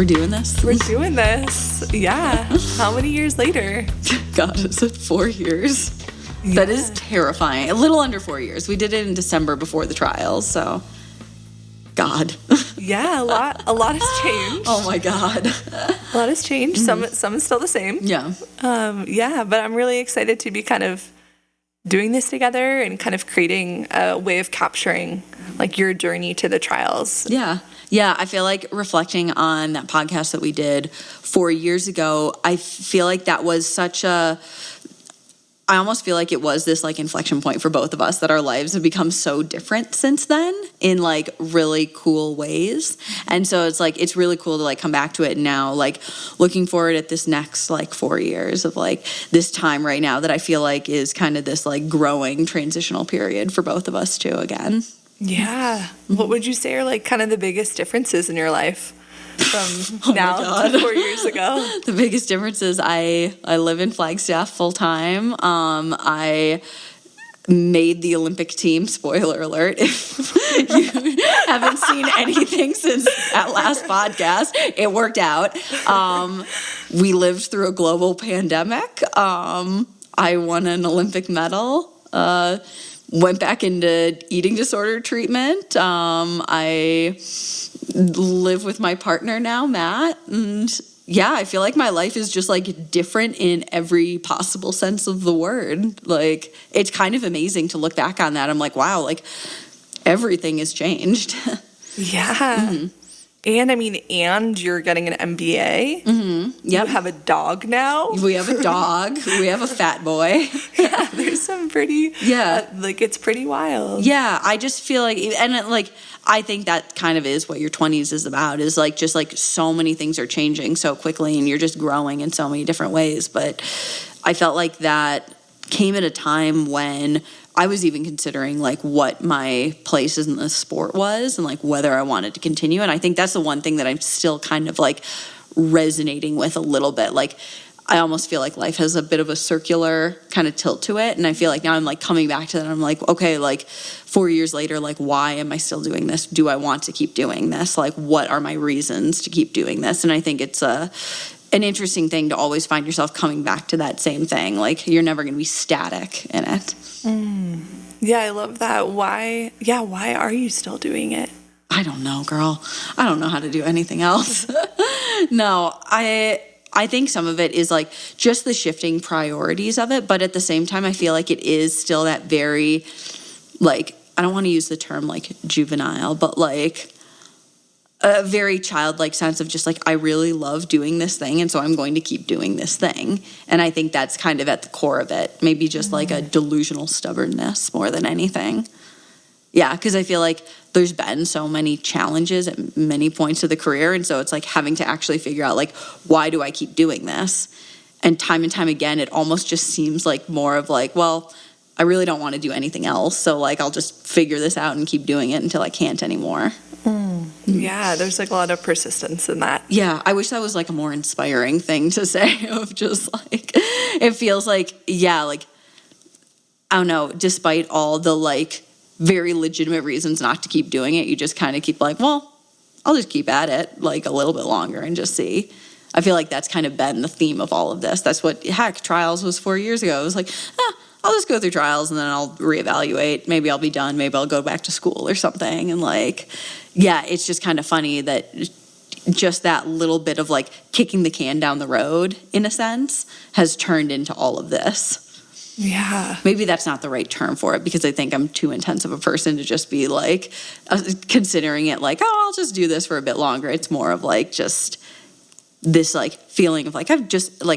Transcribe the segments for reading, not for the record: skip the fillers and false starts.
We're doing this? We're doing this. Yeah. How many years later? God, is it 4 years? Yeah. That is terrifying. A little under 4 years. We did it in December before the trials, so God. Yeah, a lot has changed. Oh my God. A lot has changed. Some is still the same. Yeah. But I'm really excited to be kind of doing this together and kind of creating a way of capturing like your journey to the trials. Yeah. Yeah, I feel like reflecting on that podcast that we did 4 years ago, I feel like that was I almost feel like it was this like inflection point for both of us, that our lives have become so different since then in like really cool ways. And so it's like, it's really cool to like come back to it now, like looking forward at this next like 4 years of like this time right now that I feel like is kind of this like growing transitional period for both of us too again. Yeah. What would you say are like kind of the biggest differences in your life from now to 4 years ago? The biggest difference is I live in Flagstaff full time. I made the Olympic team, spoiler alert, if you haven't seen anything since that last podcast, it worked out. We lived through a global pandemic. I won an Olympic medal. Went back into eating disorder treatment. I live with my partner now, Matt. And yeah, I feel like my life is just like different in every possible sense of the word. Like, it's kind of amazing to look back on that. I'm like, wow, like everything has changed. Yeah. Mm-hmm. And I mean, and you're getting an MBA. Mm-hmm. Yep. You have a dog now. We have a dog. We have a fat boy. Yeah, there's some pretty, like it's pretty wild. Yeah, I just feel like, and like, I think that kind of is what your 20s is about, is like just like so many things are changing so quickly and you're just growing in so many different ways. But I felt like that came at a time when I was even considering like what my place in the sport was and like whether I wanted to continue. And I think that's the one thing that I'm still kind of like resonating with a little bit. Like, I almost feel like life has a bit of a circular kind of tilt to it. And I feel like now I'm like coming back to that. I'm like, okay, like 4 years later, like, why am I still doing this? Do I want to keep doing this? Like, what are my reasons to keep doing this? And I think it's an interesting thing to always find yourself coming back to that same thing. Like, you're never going to be static in it. Yeah, I love that. Why are you still doing it? I don't know, girl. I don't know how to do anything else. No, I think some of it is like just the shifting priorities of it, but at the same time, I feel like it is still that very, like, I don't want to use the term like juvenile, but like a very childlike sense of just like, I really love doing this thing, and so I'm going to keep doing this thing. And I think that's kind of at the core of it. Maybe just like a delusional stubbornness more than anything. Yeah, because I feel like there's been so many challenges at many points of the career, and so it's like having to actually figure out like, why do I keep doing this? And time again, it almost just seems like more of like, well, I really don't want to do anything else, so like I'll just figure this out and keep doing it until I can't anymore. Yeah, there's like a lot of persistence in that. Yeah, I wish that was like a more inspiring thing to say, of just like, it feels like, yeah, like, I don't know, despite all the like very legitimate reasons not to keep doing it, you just kind of keep like, well, I'll just keep at it like a little bit longer and just see. I feel like that's kind of been the theme of all of this. That's what, heck, trials was 4 years ago. It was like, I'll just go through trials and then I'll reevaluate. Maybe I'll be done. Maybe I'll go back to school or something. And like, yeah, it's just kind of funny that just that little bit of like kicking the can down the road, in a sense, has turned into all of this. Yeah. Maybe that's not the right term for it, because I think I'm too intense of a person to just be like considering it like, oh, I'll just do this for a bit longer. It's more of like just this like feeling of like, I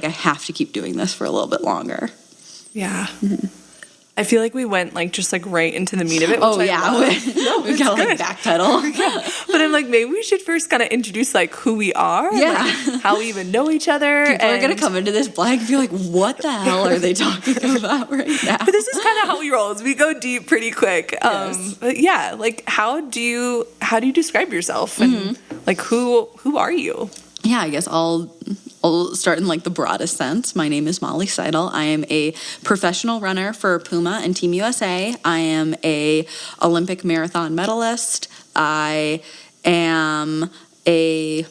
have to keep doing this for a little bit longer. Yeah. Mm-hmm. I feel like we went like just like right into the meat of it. Oh yeah, we got like backpedal. Yeah. But I'm like, maybe we should first kind of introduce like who we are, yeah, like, how we even know each other. People are gonna come into this blank and be like, what the hell are they talking about right now? But this is kind of how we roll. Is we go deep pretty quick. Yes. But yeah, like how do you describe yourself, and like who are you? Yeah, I guess I'll start in like the broadest sense. My name is Molly Seidel. I am a professional runner for Puma and Team USA. I am a Olympic marathon medalist. I am a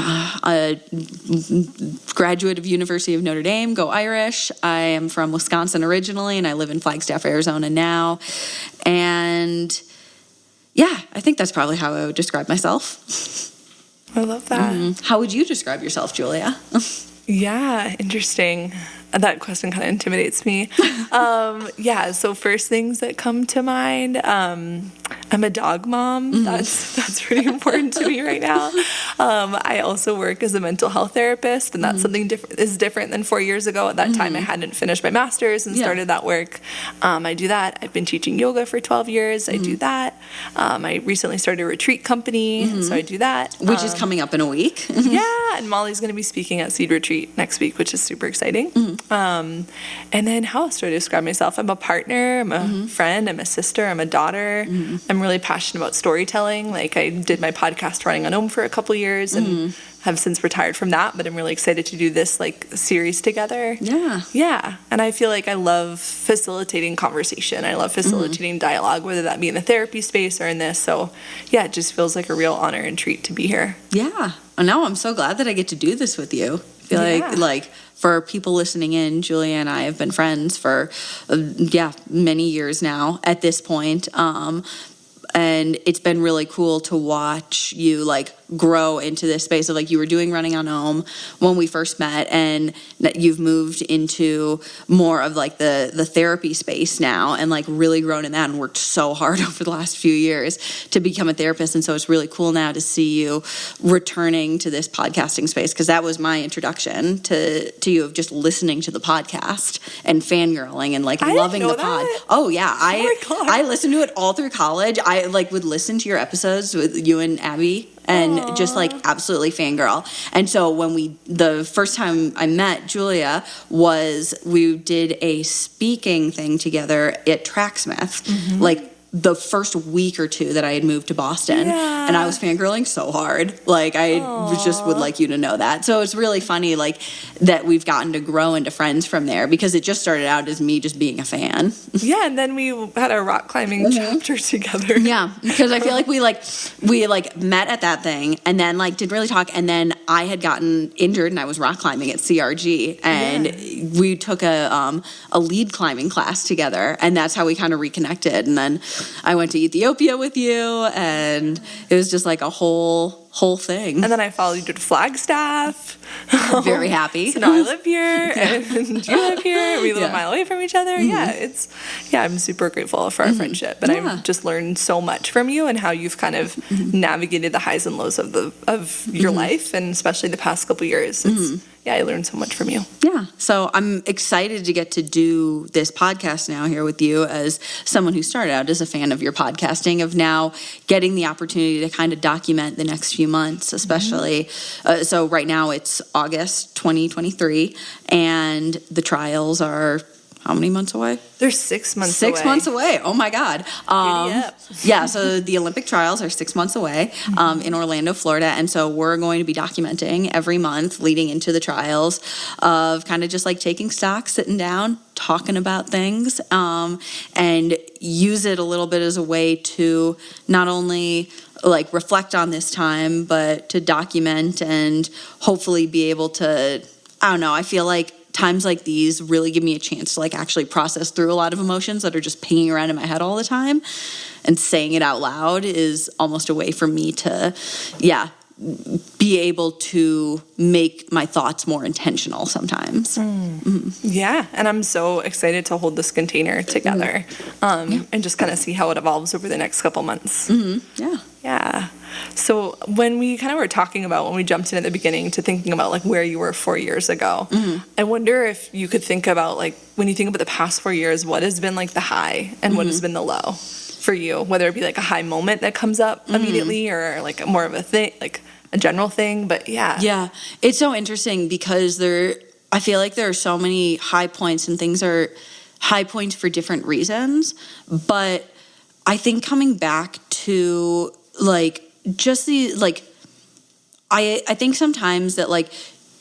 a graduate of University of Notre Dame, go Irish. I am from Wisconsin originally, and I live in Flagstaff, Arizona now. And yeah, I think that's probably how I would describe myself. I love that. Mm-hmm. How would you describe yourself, Julia? Yeah, interesting. That question kind of intimidates me. So first things that come to mind, I'm a dog mom. Mm-hmm. That's pretty important to me right now. I also work as a mental health therapist, and that's something different than 4 years ago. At that time, I hadn't finished my master's and started that work. I do that. I've been teaching yoga for 12 years. I do that. I recently started a retreat company, so I do that. Which is coming up in a week. Yeah, and Molly's going to be speaking at Seed Retreat next week, which is super exciting. And then how else do I describe myself? I'm a partner, I'm a friend, I'm a sister, I'm a daughter. I'm really passionate about storytelling. Like, I did my podcast Running on Om for a couple years and have since retired from that, but I'm really excited to do this series together. Yeah. And I feel like I love facilitating conversation. I love facilitating dialogue, whether that be in the therapy space or in this. So yeah, it just feels like a real honor and treat to be here. Yeah. No, I'm so glad that I get to do this with you. I feel like for people listening in, Julia and I have been friends for many years now at this point. And it's been really cool to watch you grow into this space of you were doing Running on Om when we first met, and you've moved into more of the therapy space now, and really grown in that and worked so hard over the last few years to become a therapist. And so it's really cool now to see you returning to this podcasting space, because that was my introduction to you, of just listening to the podcast and fangirling and loving the pod. Oh yeah, I listened to it all through college. I would listen to your episodes with you and Abby and just absolutely fangirl. And so when the first time I met Julia was we did a speaking thing together at Tracksmith, the first week or two that I had moved to Boston, and I was fangirling so hard. I just would like you to know that. So it's really funny, that we've gotten to grow into friends from there, because it just started out as me just being a fan. Yeah, and then we had a rock climbing chapter together. Yeah, because I feel like we met at that thing, and then didn't really talk, and then I had gotten injured, and I was rock climbing at CRG, and we took a lead climbing class together, and that's how we kind of reconnected. And then I went to Ethiopia with you, and it was just a whole thing. And then I followed you to Flagstaff. Very happy. So now I live here, and you live here. We live a mile away from each other. I'm super grateful for our friendship, and I've just learned so much from you and how you've kind of navigated the highs and lows of your life, and especially the past couple years. I learned so much from you. Yeah. So I'm excited to get to do this podcast now here with you, as someone who started out as a fan of your podcasting, of now getting the opportunity to kind of document the next few months, especially. So right now it's August 2023, and the trials are how many months away? They're 6 months away. 6 months away. Oh my God. So the Olympic trials are 6 months away in Orlando, Florida. And so we're going to be documenting every month leading into the trials, of kind of just taking stock, sitting down, talking about things, and use it a little bit as a way to not only reflect on this time, but to document and hopefully be able to, I feel like times like these really give me a chance to actually process through a lot of emotions that are just pinging around in my head all the time, and saying it out loud is almost a way for me to be able to make my thoughts more intentional sometimes. Yeah, and I'm so excited to hold this container together, and just kind of see how it evolves over the next couple months. Yeah. So when we kind of were talking about, when we jumped in at the beginning to thinking about where you were 4 years ago, I wonder if you could think about when you think about the past 4 years, what has been the high and what has been the low for you, whether it be a high moment that comes up immediately, or more of a thing, a general thing. But yeah, it's so interesting, because I feel like there are so many high points, and things are high points for different reasons. But I think coming back to just the I think sometimes that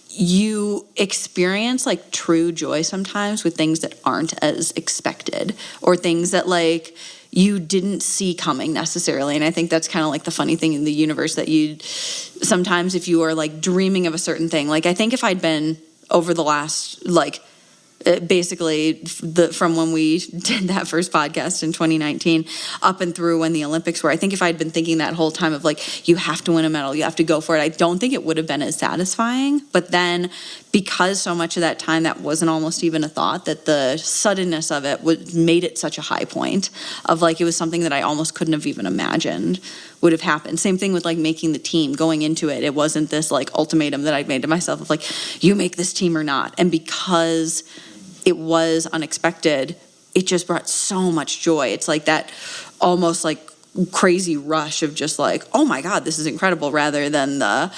you experience true joy sometimes with things that aren't as expected, or things that you didn't see coming necessarily. And I think that's kind of like the funny thing in the universe, that you sometimes, if you are like dreaming of a certain thing, like I think if I'd been over the last, like, basically from when we did that first podcast in 2019 up and through when the Olympics were, I think if I'd been thinking that whole time of like, you have to win a medal, you have to go for it, I don't think it would have been as satisfying. But then because so much of that time that wasn't almost even a thought, that the suddenness of it made it such a high point of like, it was something that I almost couldn't have even imagined would have happened. Same thing with like making the team. Going into it, it wasn't this like ultimatum that I'd made to myself of like, you make this team or not. And because it was unexpected, it just brought so much joy. It's like that almost like crazy rush of just like, oh my God, this is incredible, rather than the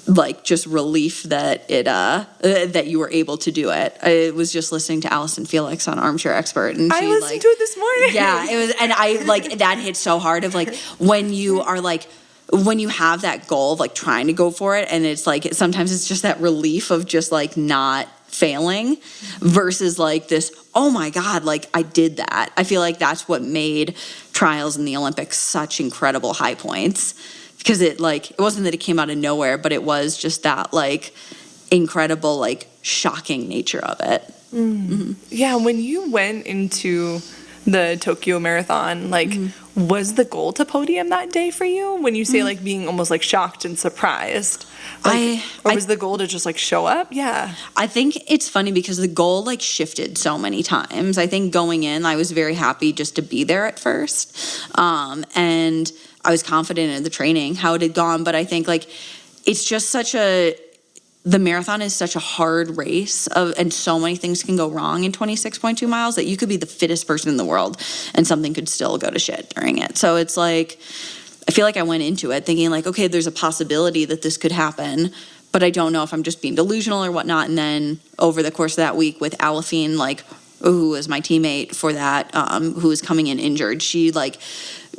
like just relief that it that you were able to do it. I was just listening to Alyson Felix on Armchair Expert, and I listened to it this morning. Yeah, it was, and I like that hit so hard of like when you are like, when you have that goal of like trying to go for it, and it's like sometimes it's just that relief of just like not failing versus like this, oh my God, like I did that. I feel like that's what made trials in the Olympics such incredible high points, because it wasn't that it came out of nowhere, but it was just that like incredible, like shocking nature of it. Mm-hmm. Yeah, when you went into the Tokyo Marathon, like, was the goal to podium that day for you? When you say like being almost like shocked and surprised, like, or was the goal to just like show up? Yeah, I think it's funny because the goal like shifted so many times. I think going in, I was very happy just to be there at first, and I was confident in the training, how it had gone. But I think like it's just the marathon is such a hard race and so many things can go wrong in 26.2 miles that you could be the fittest person in the world and something could still go to shit during it. So it's like, I feel like I went into it thinking like, okay, there's a possibility that this could happen, but I don't know if I'm just being delusional or whatnot. And then over the course of that week with Alyson, like, who was my teammate for that, who was coming in injured, she like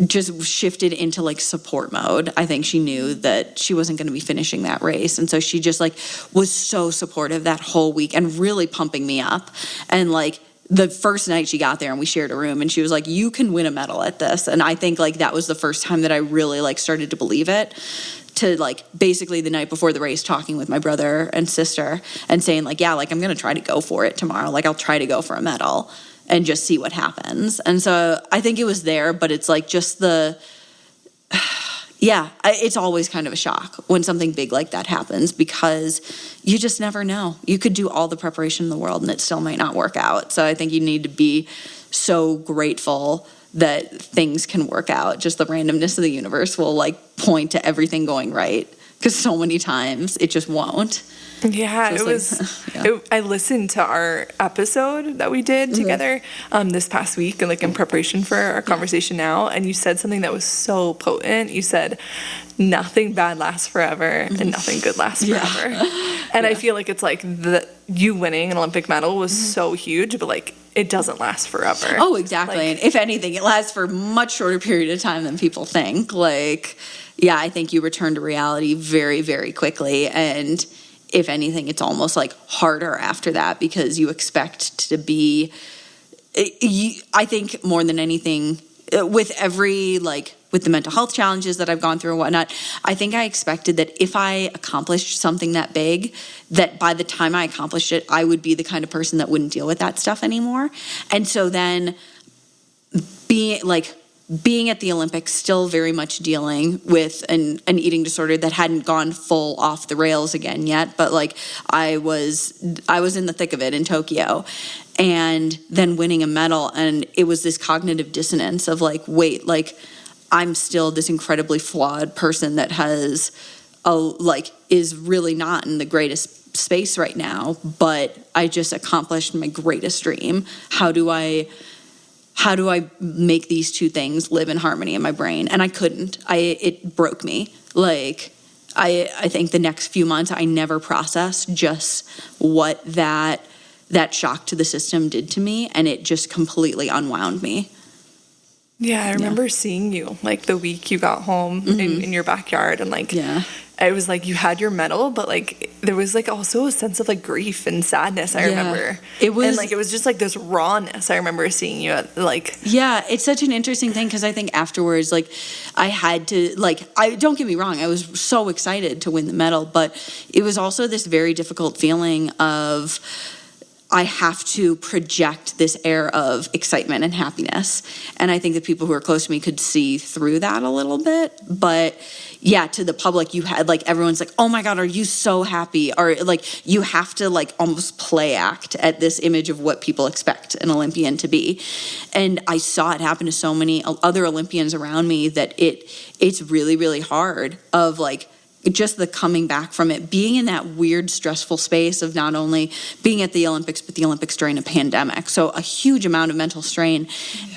just shifted into like support mode. I think she knew that she wasn't going to be finishing that race. And so she just like was so supportive that whole week and really pumping me up. And like the first night she got there and we shared a room and she was like, you can win a medal at this. And I think like that was the first time that I really like started to believe it, to like basically the night before the race talking with my brother and sister and saying like, yeah, like I'm going to try to go for it tomorrow. Like I'll try to go for a medal and just see what happens. And so I think it was there, but it's like just it's always kind of a shock when something big like that happens because you just never know. You could do all the preparation in the world and it still might not work out. So I think you need to be so grateful that things can work out. Just the randomness of the universe will like point to everything going right, because so many times it just won't. Yeah, it was. I listened to our episode that we did together this past week, and like in preparation for our conversation now. And you said something that was so potent. You said, "Nothing bad lasts forever, and nothing good lasts forever." And I feel like it's like you winning an Olympic medal was so huge, but like it doesn't last forever. Oh, exactly. Like, and if anything, it lasts for a much shorter period of time than people think. Like, yeah, I think you return to reality very, very quickly, and if anything, it's almost like harder after that because you expect to be, I think more than anything, with every, like, with the mental health challenges that I've gone through and whatnot, I think I expected that if I accomplished something that big, that by the time I accomplished it, I would be the kind of person that wouldn't deal with that stuff anymore. And so then being at the Olympics, still very much dealing with an eating disorder that hadn't gone full off the rails again yet, but like I was in the thick of it in Tokyo, and then winning a medal, and it was this cognitive dissonance of like, wait, like I'm still this incredibly flawed person that has is really not in the greatest space right now, but I just accomplished my greatest dream. How do I make these two things live in harmony in my brain? And I couldn't. It broke me. Like, I think the next few months, I never processed just what that shock to the system did to me, and it just completely unwound me. Yeah, I remember seeing you, like, the week you got home in your backyard, and, like, it was like you had your medal, but like there was like also a sense of like grief and sadness. I remember it was, and like it was just like this rawness. I remember seeing you at like, yeah, it's such an interesting thing because I think afterwards, like I had to, like, I don't get me wrong, I was so excited to win the medal, but it was also this very difficult feeling of I have to project this air of excitement and happiness. And I think the people who are close to me could see through that a little bit. But yeah, to the public, you had like, everyone's like, oh my God, are you so happy? Or like, you have to like almost play act at this image of what people expect an Olympian to be. And I saw it happen to so many other Olympians around me that it's really, really hard of like, just the coming back from it, being in that weird, stressful space of not only being at the Olympics, but the Olympics during a pandemic. So a huge amount of mental strain,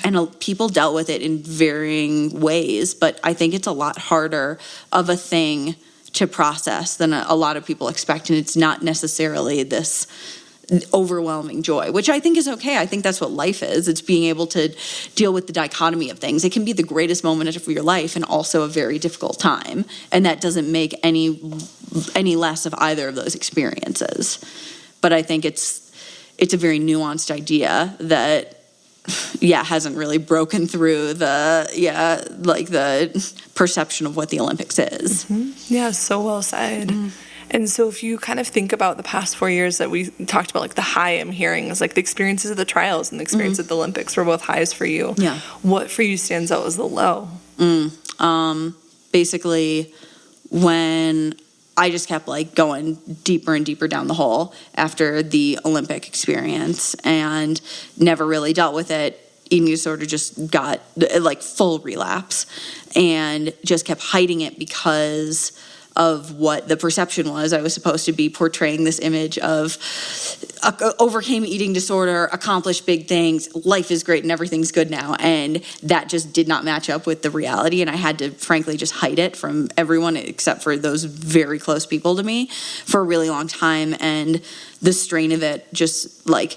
and people dealt with it in varying ways. But I think it's a lot harder of a thing to process than a lot of people expect. And it's not necessarily this overwhelming joy, which I think is okay. I think that's what life is. It's being able to deal with the dichotomy of things. It can be the greatest moment of your life and also a very difficult time. And that doesn't make any less of either of those experiences. But I think it's a very nuanced idea that, hasn't really broken through the perception of what the Olympics is. Mm-hmm. Yeah, so well said. Mm-hmm. And so if you kind of think about the past 4 years that we talked about, like the high I'm hearing is like the experiences of the trials and the experience of the Olympics were both highs for you. Yeah. What for you stands out as the low? Basically, when I just kept like going deeper and deeper down the hole after the Olympic experience and never really dealt with it. Eating disorder just got like full relapse and just kept hiding it because of what the perception was. I was supposed to be portraying this image of overcame eating disorder, accomplished big things, life is great and everything's good now. And that just did not match up with the reality. And I had to, frankly, just hide it from everyone except for those very close people to me for a really long time. And the strain of it just like,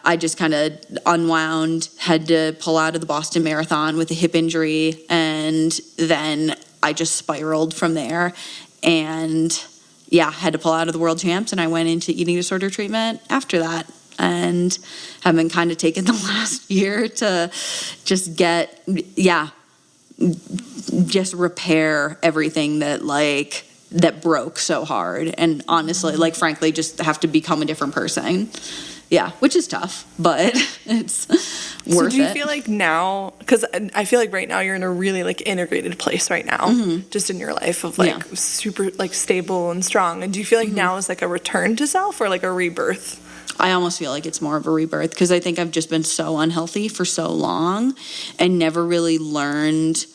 I just kind of unwound, had to pull out of the Boston Marathon with a hip injury. And then I just spiraled from there and had to pull out of the world champs, and I went into eating disorder treatment after that and have been kind of taking the last year to just just repair everything that broke so hard, and honestly, like frankly, just have to become a different person. Yeah, which is tough, but it's worth it. So do you feel like now, because I feel like right now you're in a really like integrated place right now, just in your life of like super like stable and strong. And do you feel like now is like a return to self or like a rebirth? I almost feel like it's more of a rebirth because I think I've just been so unhealthy for so long and never really learned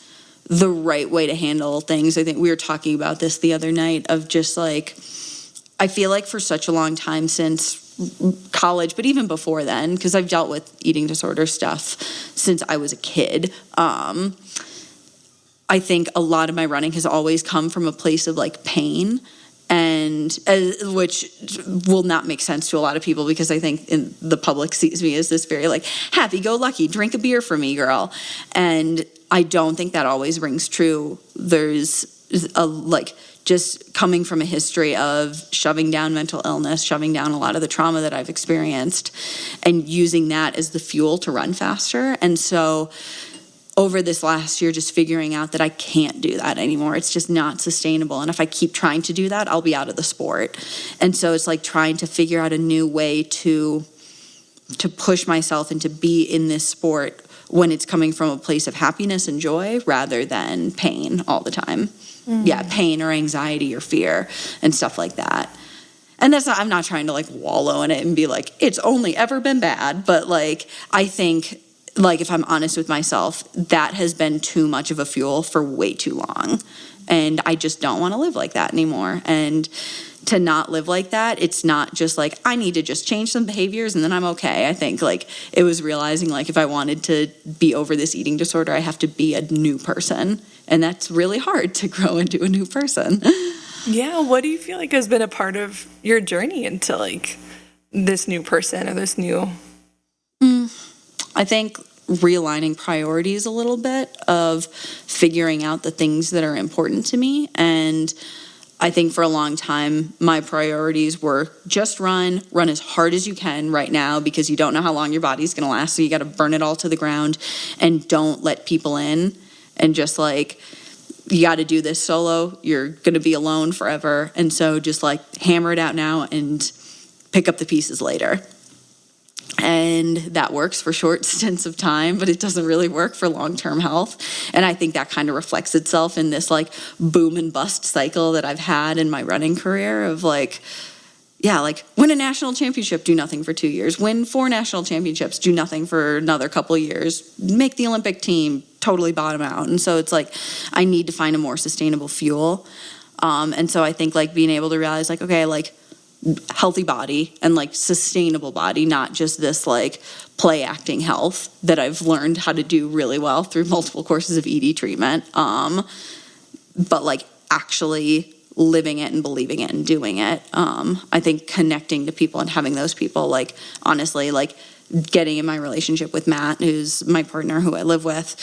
the right way to handle things. I think we were talking about this the other night of just like, I feel like for such a long time since college, but even before then, because I've dealt with eating disorder stuff since I was a kid. I think a lot of my running has always come from a place of like pain, and which will not make sense to a lot of people because I think the public sees me as this very like happy-go-lucky, drink a beer for me girl, and I don't think that always rings true. There's just coming from a history of shoving down mental illness, shoving down a lot of the trauma that I've experienced, and using that as the fuel to run faster. And so over this last year, just figuring out that I can't do that anymore. It's just not sustainable. And if I keep trying to do that, I'll be out of the sport. And so it's like trying to figure out a new way to push myself and to be in this sport when it's coming from a place of happiness and joy rather than pain all the time. Pain or anxiety or fear and stuff like that. And I'm not trying to like wallow in it and be like, it's only ever been bad. But like, I think like if I'm honest with myself, that has been too much of a fuel for way too long. And I just don't want to live like that anymore. And to not live like that, it's not just like, I need to just change some behaviors and then I'm okay. I think like it was realizing like if I wanted to be over this eating disorder, I have to be a new person. And that's really hard to grow into a new person. Yeah. What do you feel like has been a part of your journey into like this new person or this new? I think realigning priorities a little bit, of figuring out the things that are important to me. And I think for a long time, my priorities were just run as hard as you can right now, because you don't know how long your body's going to last. So you got to burn it all to the ground, and don't let people in, and just like, you got to do this solo. You're going to be alone forever. And so just like hammer it out now and pick up the pieces later. And that works for short stints of time, but it doesn't really work for long-term health. And I think that kind of reflects itself in this like boom and bust cycle that I've had in my running career of like, yeah, like win a national championship, do nothing for 2 years. Win 4 national championships, do nothing for another couple of years. Make the Olympic team, totally bottom out. And so it's like, I need to find a more sustainable fuel. And so I think like being able to realize like, okay, like healthy body and like sustainable body, not just this like play acting health that I've learned how to do really well through multiple courses of ED treatment. But like actually living it and believing it and doing it. I think connecting to people and having those people, like honestly, like getting in my relationship with Matt, who's my partner who I live with,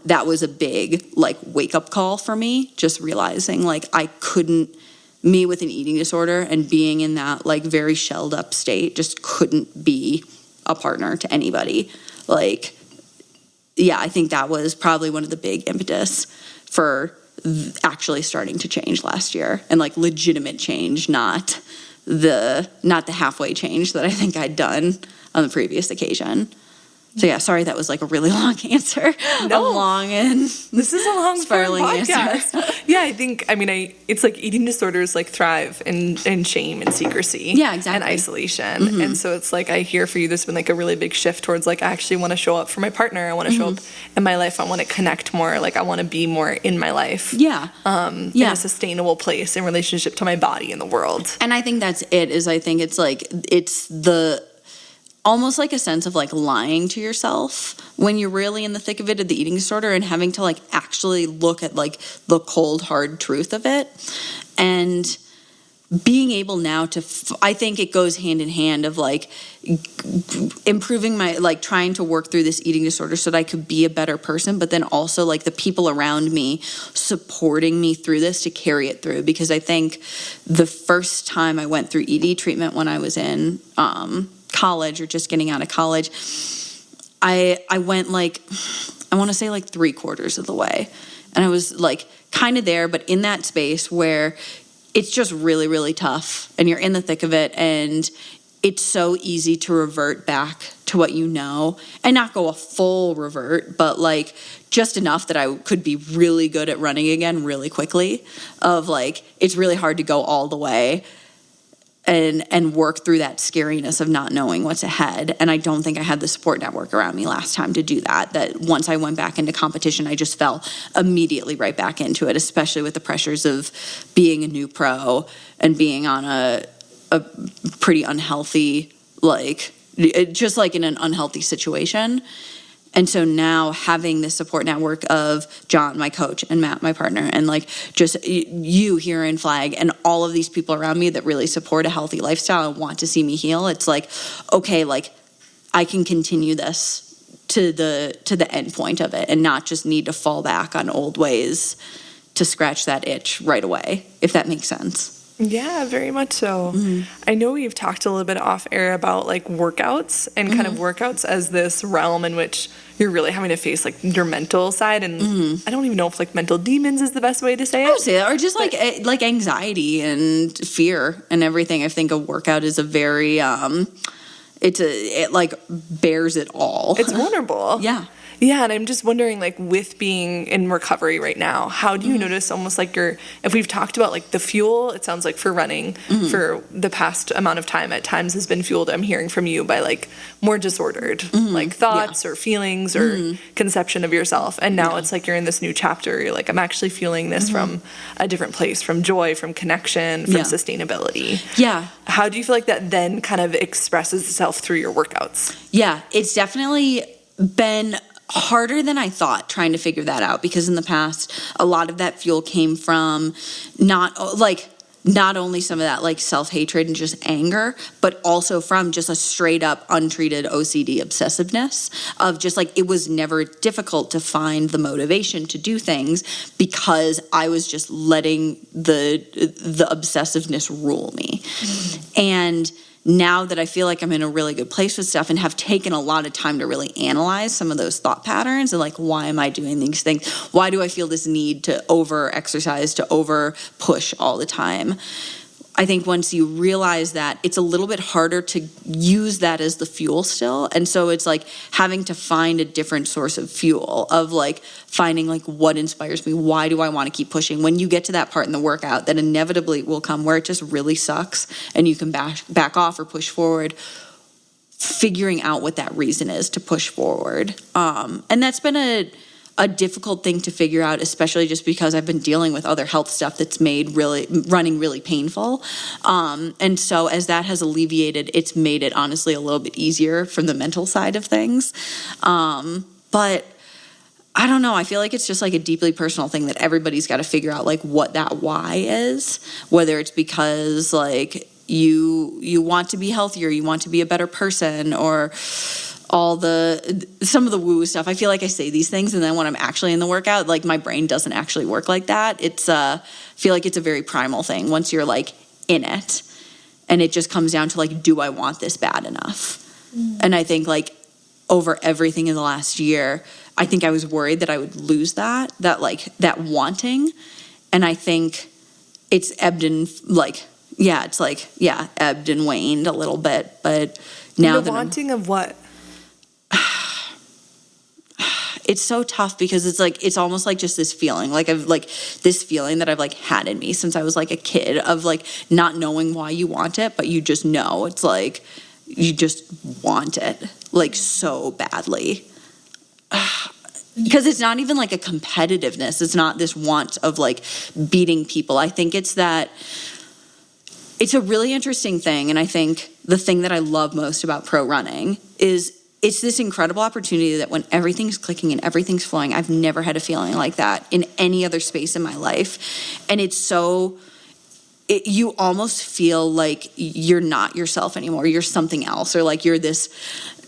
that was a big like wake up call for me, just realizing like I couldn't, me with an eating disorder and being in that like very shelled up state, just couldn't be a partner to anybody. Like, yeah, I think that was probably one of the big impetus for actually starting to change last year, and like legitimate change, not the halfway change that I think I'd done on the previous occasion. So yeah, sorry that was like a really long answer. No, a long and this is a long spiraling podcast. answer. Yeah, I think it's like eating disorders like thrive in shame and secrecy. Yeah, exactly. And isolation. And so it's like I hear for you there's been like a really big shift towards like I actually want to show up for my partner. I want to show up in my life. I want to connect more. Like I want to be more in my life. Yeah. In a sustainable place in relationship to my body and the world. And I think that's it, is I think it's like it's the almost like a sense of like lying to yourself when you're really in the thick of it, of the eating disorder, and having to like actually look at like the cold hard truth of it. And being able now to I think it goes hand in hand of like improving my like trying to work through this eating disorder so that I could be a better person, but then also like the people around me supporting me through this to carry it through. Because I think the first time I went through ED treatment when I was in college or just getting out of college, I went like, I want to say like 3/4 of the way. And I was like kind of there, but in that space where it's just really, really tough and you're in the thick of it, and it's so easy to revert back to what you know, and not go a full revert, but like just enough that I could be really good at running again really quickly. Of like, it's really hard to go all the way and work through that scariness of not knowing what's ahead. And I don't think I had the support network around me last time to do that. That once I went back into competition, I just fell immediately right back into it, especially with the pressures of being a new pro and being on a pretty unhealthy, like, just like in an unhealthy situation. And so now having this support network of John, my coach, and Matt, my partner, and like just you here in Flag and all of these people around me that really support a healthy lifestyle and want to see me heal, it's like, okay, like I can continue this to the end point of it and not just need to fall back on old ways to scratch that itch right away, if that makes sense. Yeah, very much so. I know we've talked a little bit off air about like workouts and kind of workouts as this realm in which you're really having to face like your mental side. And I don't even know if like mental demons is the best way to say it. I would say that, or just like anxiety and fear and everything. I think a workout is a very, it like bears it all. It's vulnerable. Yeah. Yeah, and I'm just wondering, like, with being in recovery right now, how do you notice almost like if we've talked about like the fuel, it sounds like for running for the past amount of time at times has been fueled, I'm hearing from you, by like more disordered like thoughts or feelings or conception of yourself. And now it's like you're in this new chapter. You're like, I'm actually feeling this from a different place, from joy, from connection, from sustainability. Yeah. How do you feel like that then kind of expresses itself through your workouts? Yeah, it's definitely been harder than I thought trying to figure that out, because in the past a lot of that fuel came from not like not only some of that like self-hatred and just anger, but also from just a straight up untreated OCD obsessiveness of just like, it was never difficult to find the motivation to do things because I was just letting the obsessiveness rule me. And now that I feel like I'm in a really good place with stuff and have taken a lot of time to really analyze some of those thought patterns and like, why am I doing these things? Why do I feel this need to over exercise, to over push all the time? I think once you realize that, it's a little bit harder to use that as the fuel still. And so it's like having to find a different source of fuel, of like finding like what inspires me. Why do I want to keep pushing? When you get to that part in the workout that inevitably will come where it just really sucks and you can back off or push forward, figuring out what that reason is to push forward. And that's been a difficult thing to figure out, especially just because I've been dealing with other health stuff that's made running really painful. And so as that has alleviated, it's made it honestly a little bit easier from the mental side of things. But I don't know. I feel like it's just like a deeply personal thing that everybody's got to figure out like what that why is, whether it's because like you want to be healthier, you want to be a better person, or some of the woo stuff. I feel like I say these things and then when I'm actually in the workout, like my brain doesn't actually work like that. I feel like it's a very primal thing once you're like in it, and it just comes down to like, do I want this bad enough? And I think like over everything in the last year, I think I was worried that I would lose that wanting. And I think it's ebbed and ebbed and waned a little bit, but now the wanting of what? It's so tough because it's almost like just this feeling, like I've like this feeling that I've like had in me since I was like a kid of like not knowing why you want it, but you just know. It's like you just want it like so badly. Because it's not even like a competitiveness. It's not this want of like beating people. I think it's that it's a really interesting thing. And I think the thing that I love most about pro running is it's this incredible opportunity that when everything's clicking and everything's flowing, I've never had a feeling like that in any other space in my life. And it's you almost feel like you're not yourself anymore. You're something else, or like you're this,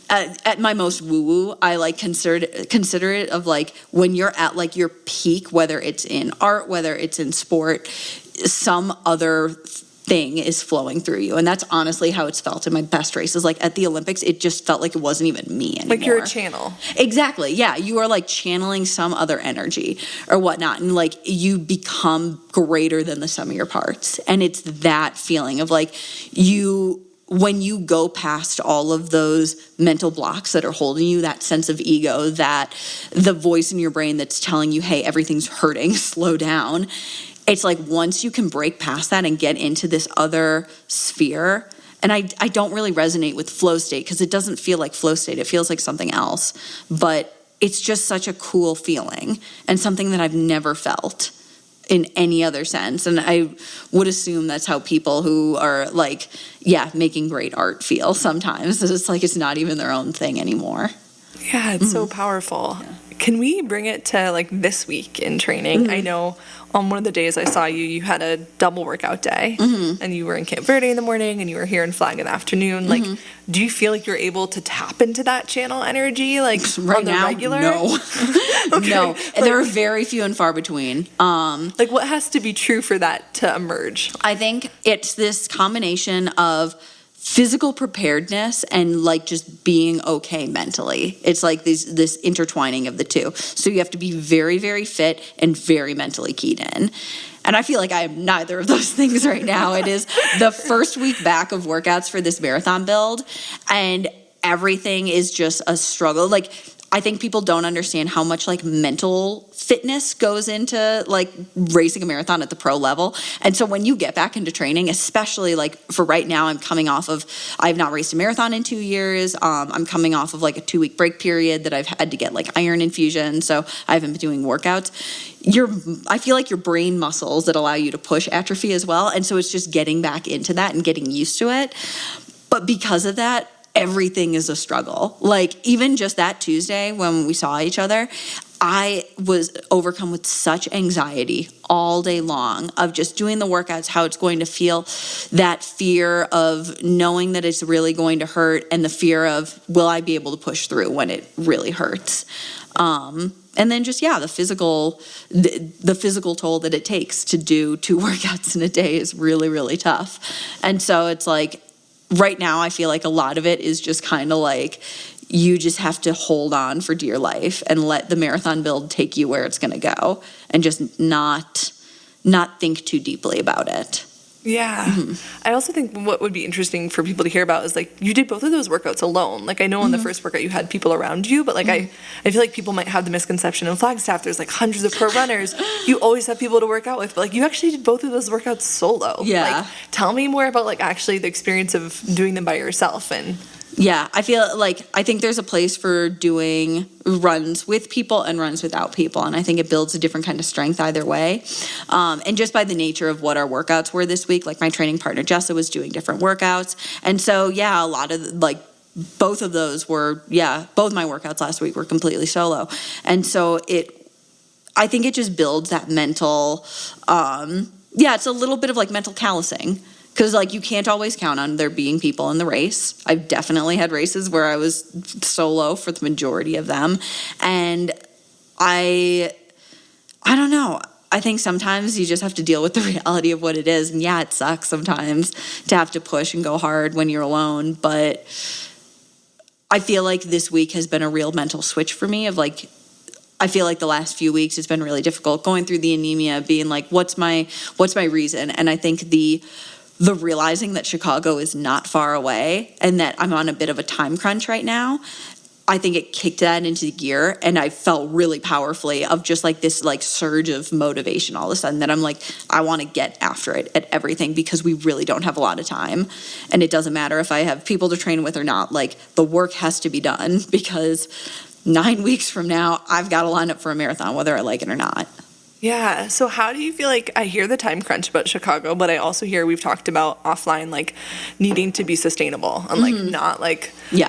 at my most woo-woo, I like consider it of like when you're at like your peak, whether it's in art, whether it's in sport, some other thing is flowing through you. And that's honestly how it's felt in my best races. Like at the Olympics, it just felt like it wasn't even me anymore. Like you're a channel. Exactly. Yeah. You are like channeling some other energy or whatnot. And like you become greater than the sum of your parts. And it's that feeling of like when you go past all of those mental blocks that are holding you, that sense of ego, that the voice in your brain that's telling you, hey, everything's hurting, slow down. It's like once you can break past that and get into this other sphere, and I don't really resonate with flow state because it doesn't feel like flow state. It feels like something else. But it's just such a cool feeling and something that I've never felt in any other sense. And I would assume that's how people who are like, making great art feel sometimes. It's like it's not even their own thing anymore. Yeah, it's so powerful. Yeah. Can we bring it to like this week in training? I know on one of the days I saw you had a double workout day, and you were in Camp Verde in the morning and you were here in Flag in the afternoon. Like, do you feel like you're able to tap into that channel energy like right on the now, regular? No. Okay. No. And there are very few and far between. Like what has to be true for that to emerge? I think it's this combination of physical preparedness and like just being okay mentally. It's like this intertwining of the two. So you have to be very, very fit and very mentally keyed in. And I feel like I am neither of those things right now. It is the first week back of workouts for this marathon build, and everything is just a struggle. Like, I think people don't understand how much like mental fitness goes into like racing a marathon at the pro level. And so when you get back into training, especially like for right now, I have not raced a marathon in 2 years. I'm coming off of like a 2-week break period that I've had to get like iron infusion. So I haven't been doing workouts. I feel like your brain muscles that allow you to push atrophy as well. And so it's just getting back into that and getting used to it. But because of that, everything is a struggle. Like even just that Tuesday when we saw each other, I was overcome with such anxiety all day long of just doing the workouts, how it's going to feel, that fear of knowing that it's really going to hurt, and the fear of, will I be able to push through when it really hurts? And then just, the physical toll that it takes to do 2 workouts in a day is really, really tough. And so it's like, right now I feel like a lot of it is just kind of like, you just have to hold on for dear life and let the marathon build take you where it's going to go, and just not think too deeply about it. Yeah. Mm-hmm. I also think what would be interesting for people to hear about is, like, you did both of those workouts alone. Like, I know in the first workout you had people around you, but, like, I feel like people might have the misconception in Flagstaff there's, like, hundreds of pro runners. You always have people to work out with, but, like, you actually did both of those workouts solo. Yeah. Like, tell me more about, like, actually the experience of doing them by yourself. And yeah, I feel like, I think there's a place for doing runs with people and runs without people, and I think it builds a different kind of strength either way. And just by the nature of what our workouts were this week, like, my training partner Jessa was doing different workouts, and so a lot of, like, both of those were, both my workouts last week were completely solo, and so I think it just builds that mental, it's a little bit of, like, mental callousing. Because, like, you can't always count on there being people in the race. I've definitely had races where I was solo for the majority of them. And I don't know. I think sometimes you just have to deal with the reality of what it is. And, it sucks sometimes to have to push and go hard when you're alone. But I feel like this week has been a real mental switch for me of, like, I feel like the last few weeks it's been really difficult going through the anemia, being like, what's my reason? And I think the realizing that Chicago is not far away and that I'm on a bit of a time crunch right now, I think it kicked that into gear, and I felt really powerfully of just, like, this, like, surge of motivation all of a sudden that I'm like, I want to get after it at everything, because we really don't have a lot of time, and it doesn't matter if I have people to train with or not. Like, the work has to be done, because 9 weeks from now I've got to line up for a marathon whether I like it or not. Yeah. So how do you feel, like, I hear the time crunch about Chicago, but I also hear we've talked about offline, like, needing to be sustainable and, like,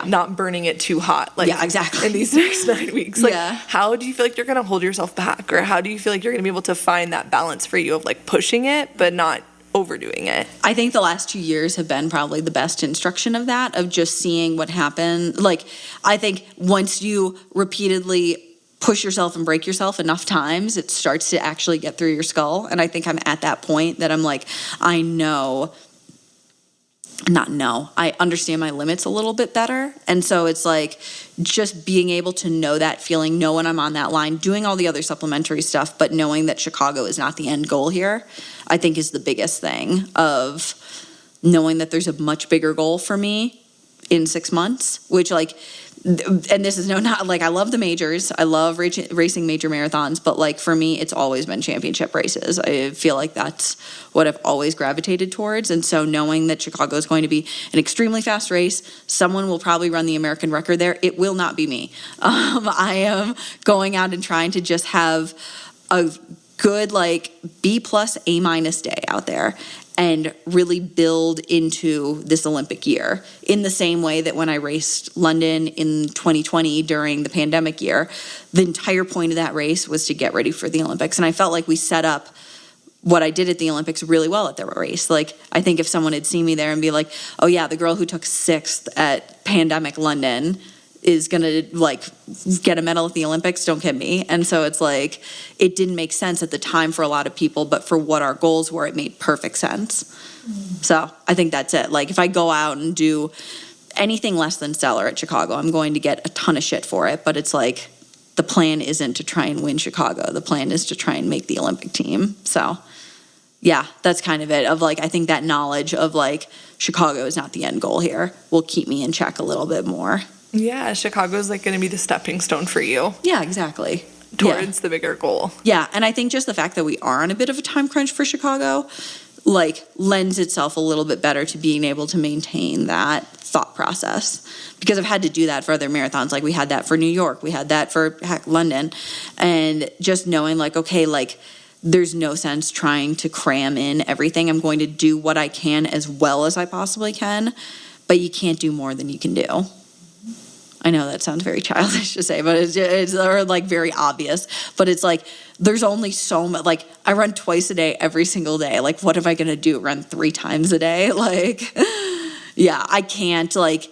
not burning it too hot. Like, exactly. In these next 9 weeks. Like, how do you feel like you're going to hold yourself back? Or how do you feel like you're going to be able to find that balance for you of, like, pushing it, but not overdoing it? I think the last 2 years have been probably the best instruction of that, of just seeing what happened. Like, I think once you repeatedly push yourself and break yourself enough times, it starts to actually get through your skull. And I think I'm at that point that I'm like, I understand my limits a little bit better. And so it's like just being able to know that feeling, know when I'm on that line, doing all the other supplementary stuff, but knowing that Chicago is not the end goal here, I think is the biggest thing, of knowing that there's a much bigger goal for me in 6 months, which, like, and this is not like, I love the majors, I love racing major marathons, but, like, for me it's always been championship races. I feel like that's what I've always gravitated towards. And so knowing that Chicago is going to be an extremely fast race, someone will probably run the American record there, it will not be me. I am going out and trying to just have a good, like, B+, A- day out there, and really build into this Olympic year in the same way that when I raced London in 2020 during the pandemic year, the entire point of that race was to get ready for the Olympics. And I felt like we set up what I did at the Olympics really well at the race. Like, I think if someone had seen me there and be like, oh yeah, the girl who took 6th at pandemic London is going to, like, get a medal at the Olympics, don't kid me. And so it's like, it didn't make sense at the time for a lot of people, but for what our goals were, it made perfect sense. So I think that's it. Like, if I go out and do anything less than stellar at Chicago, I'm going to get a ton of shit for it. But it's like, the plan isn't to try and win Chicago. The plan is to try and make the Olympic team. So yeah, that's kind of it. Of, like, I think that knowledge of, like, Chicago is not the end goal here will keep me in check a little bit more. Yeah, Chicago's, like, going to be the stepping stone for you. Yeah, exactly. Towards the bigger goal. Yeah, and I think just the fact that we are on a bit of a time crunch for Chicago, like, lends itself a little bit better to being able to maintain that thought process. Because I've had to do that for other marathons. Like, we had that for New York. We had that for, London. And just knowing, like, okay, like, there's no sense trying to cram in everything. I'm going to do what I can as well as I possibly can, but you can't do more than you can do. I know that sounds very childish to say, but it's or like very obvious. But it's like there's only so much. Like I run twice a day every single day. Like what am I gonna do? Run 3 times a day? Like yeah, I can't. Like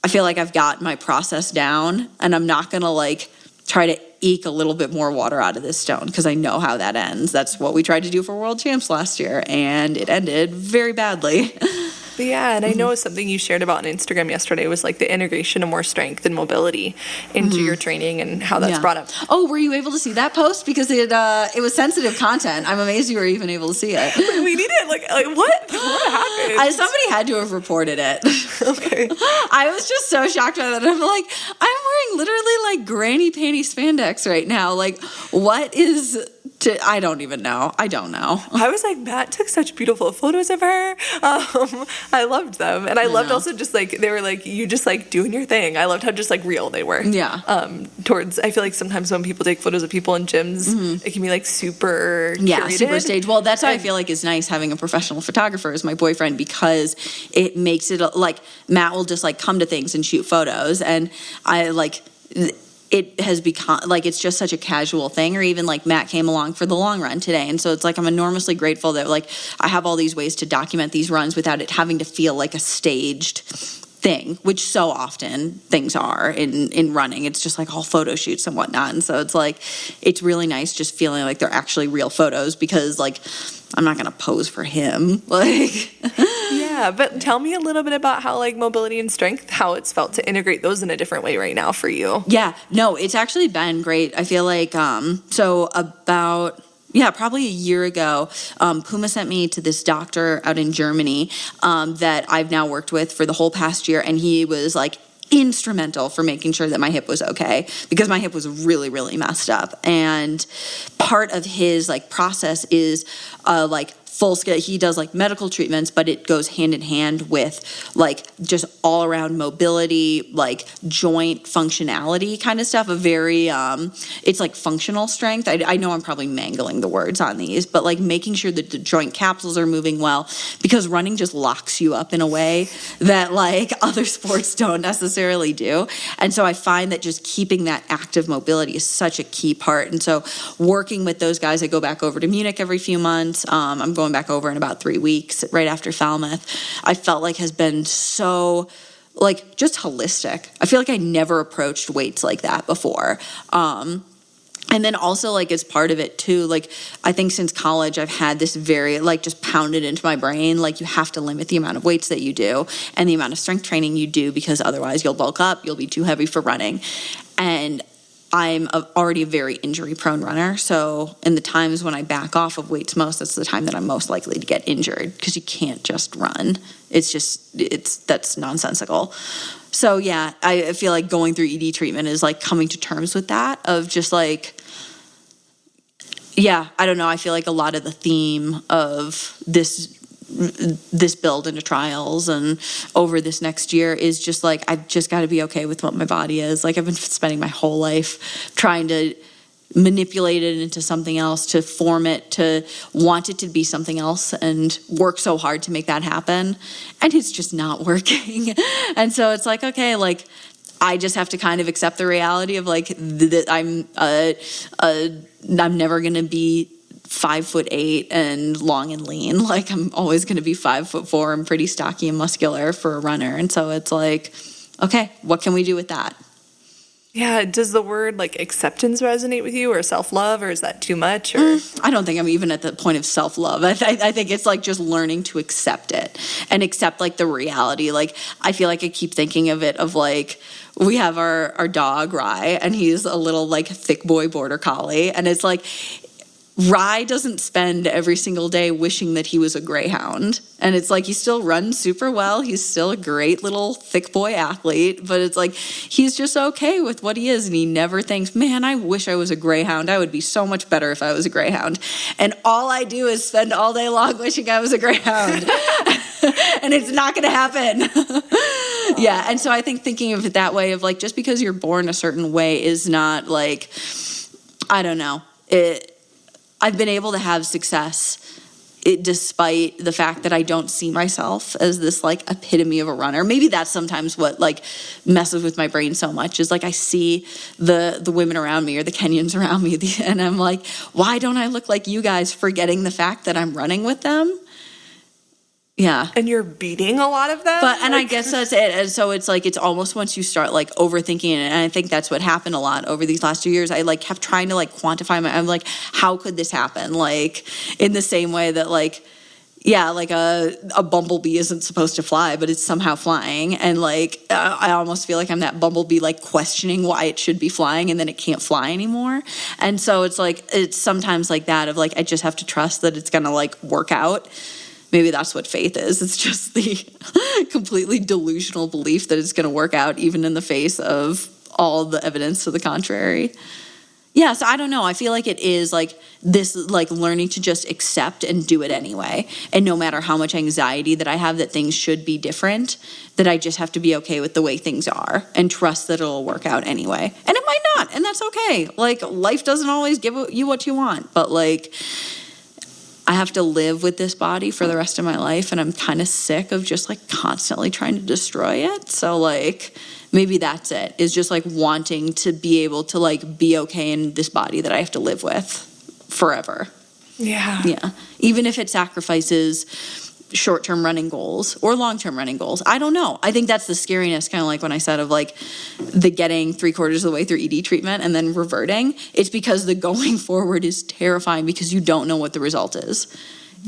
I feel like I've got my process down, and I'm not gonna like try to eke a little bit more water out of this stone because I know how that ends. That's what we tried to do for World Champs last year, and it ended very badly. Yeah, and I know something you shared about on Instagram yesterday was like the integration of more strength and mobility into your training and how that's brought up. Oh, were you able to see that post? Because it was sensitive content. I'm amazed you were even able to see it. We need it. Like what happened? Somebody had to have reported it. Okay. I was just so shocked by that. I'm like, I'm wearing literally like granny panty spandex right now. Like, what is... I don't even know. I don't know. I was like, Matt took such beautiful photos of her. I loved them. And I loved also just like, they were like, you just like doing your thing. I loved how just like real they were. Yeah. I feel like sometimes when people take photos of people in gyms, it can be like super curated. Super staged. Well, that's why I feel like it's nice having a professional photographer as my boyfriend, because it makes it like Matt will just like come to things and shoot photos. And I like... it has become like it's just such a casual thing. Or even like Matt came along for the long run today, and so it's like I'm enormously grateful that like I have all these ways to document these runs without it having to feel like a staged thing, which so often things are in running. It's just like all photo shoots and whatnot, and so it's like it's really nice just feeling like they're actually real photos, because like I'm not gonna pose for him. Like yeah, but tell me a little bit about how like mobility and strength, how it's felt to integrate those in a different way right now for you. Yeah, no, it's actually been great. I feel like so about probably a year ago, Puma sent me to this doctor out in Germany that I've now worked with for the whole past year, and he was like instrumental for making sure that my hip was okay, because my hip was really, really messed up. And part of his like process is like full scale. He does like medical treatments, but it goes hand in hand with like just all around mobility, like joint functionality kind of stuff. A very, it's like functional strength. I know I'm probably mangling the words on these, but like making sure that the joint capsules are moving well, because running just locks you up in a way that like other sports don't necessarily do. And so I find that just keeping that active mobility is such a key part. And so working with those guys, I go back over to Munich every few months. I'm going back over in about 3 weeks right after Falmouth. I felt like has been so like just holistic. I feel like I never approached weights like that before. And then also like as part of it too, like I think since college I've had this very like just pounded into my brain, like you have to limit the amount of weights that you do and the amount of strength training you do, because otherwise you'll bulk up, you'll be too heavy for running. And I'm already a very injury-prone runner, so in the times when I back off of weights most, that's the time that I'm most likely to get injured, because you can't just run. That's nonsensical. So yeah, I feel like going through ED treatment is like coming to terms with that, of just like, yeah, I don't know, I feel like a lot of the theme of this build into trials and over this next year is just like I've just got to be okay with what my body is. Like I've been spending my whole life trying to manipulate it into something else, to form it, to want it to be something else, and work so hard to make that happen, and it's just not working. And so it's like, okay, like I just have to kind of accept the reality of like that I'm never gonna be 5'8" and long and lean. Like I'm always going to be 5'4" and pretty stocky and muscular for a runner. And so it's like, okay, what can we do with that? Yeah. Does the word like acceptance resonate with you, or self-love, or is that too much? Or I don't think I'm even at the point of self-love. I think it's like just learning to accept it and accept like the reality. Like I feel like I keep thinking of it of like, we have our dog Rye, and he's a little like thick boy border collie. And it's like, Rye doesn't spend every single day wishing that he was a greyhound. And it's like he still runs super well. He's still a great little thick boy athlete. But it's like he's just okay with what he is. And he never thinks, man, I wish I was a greyhound. I would be so much better if I was a greyhound. And all I do is spend all day long wishing I was a greyhound. And it's not going to happen. Yeah. And so I think thinking of it that way, of like just because you're born a certain way is not like, I don't know. I've been able to have success despite the fact that I don't see myself as this like epitome of a runner. Maybe that's sometimes what like messes with my brain so much, is like I see the women around me or the Kenyans around me and I'm like, why don't I look like you guys, forgetting the fact that I'm running with them? Yeah. And you're beating a lot of them? And I guess that's it. And so it's like, it's almost once you start like overthinking it, and I think that's what happened a lot over these last 2 years. I like kept trying to like quantify I'm like, how could this happen? Like in the same way that like, yeah, like a bumblebee isn't supposed to fly, but it's somehow flying. And like, I almost feel like I'm that bumblebee, like questioning why it should be flying and then it can't fly anymore. And so it's like, it's sometimes like that of like, I just have to trust that it's going to like work out. Maybe that's what faith is. It's just the completely delusional belief that it's going to work out even in the face of all the evidence to the contrary. Yeah, so I don't know. I feel like it is like this, like learning to just accept and do it anyway. And no matter how much anxiety that I have that things should be different, that I just have to be okay with the way things are and trust that it'll work out anyway. And it might not, and that's okay. Like life doesn't always give you what you want, but like I have to live with this body for the rest of my life, and I'm kind of sick of just like constantly trying to destroy it. So like maybe that's it, is just like wanting to be able to like be okay in this body that I have to live with forever. Yeah. Yeah. Even if it sacrifices short-term running goals or long-term running goals. I don't know. I think that's the scariness, kind of like when I said of like the getting 3/4 of the way through ED treatment and then reverting. It's because the going forward is terrifying because you don't know what the result is.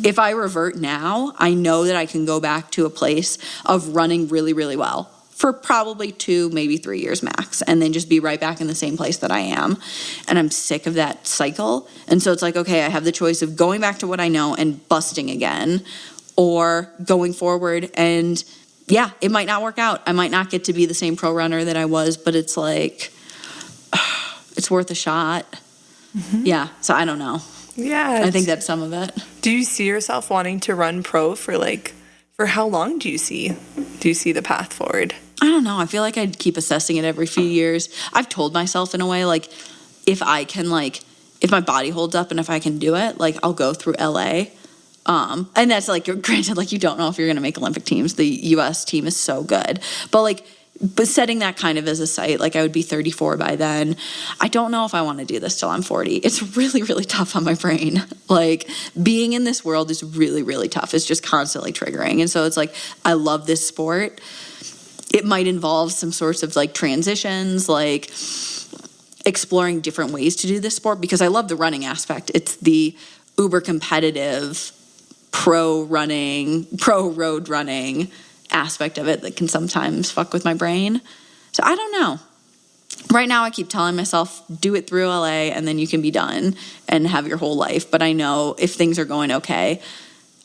If I revert now, I know that I can go back to a place of running really, really well for probably 2, maybe 3 years max, and then just be right back in the same place that I am. And I'm sick of that cycle. And so it's like, okay, I have the choice of going back to what I know and busting again, or going forward, and yeah, it might not work out. I might not get to be the same pro runner that I was, but it's like, it's worth a shot. Mm-hmm. Yeah, so I don't know. Yeah. I think that's some of it. Do you see yourself wanting to run pro for how long do you see the path forward? I don't know. I feel like I'd keep assessing it every few years. I've told myself in a way, like, if I can, like, if my body holds up and if I can do it, like, I'll go through LA. And that's like, granted, like you don't know if you're going to make Olympic teams. The U.S. team is so good, but setting that kind of as a sight, like I would be 34 by then. I don't know if I want to do this till I'm 40. It's really, really tough on my brain. Like being in this world is really, really tough. It's just constantly triggering. And so it's like, I love this sport. It might involve some sorts of like transitions, like exploring different ways to do this sport, because I love the running aspect. It's the uber competitive pro road running aspect of it that can sometimes fuck with my brain. So I don't know. Right now I keep telling myself, do it through LA and then you can be done and have your whole life. But I know if things are going okay,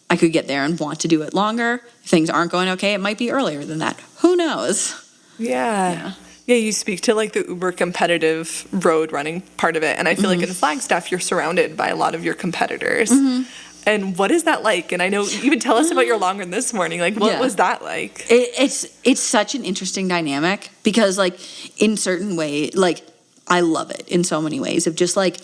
I could get there and want to do it longer. If things aren't going okay, it might be earlier than that. Who knows? Yeah, you speak to like the uber competitive road running part of it. And I feel like in Flagstaff, you're surrounded by a lot of your competitors. Mm-hmm. And what is that like? And I know, even tell us about your long run this morning. Like, what was that like? It's such an interesting dynamic because, like, in certain ways, like, I love it in so many ways of just, like,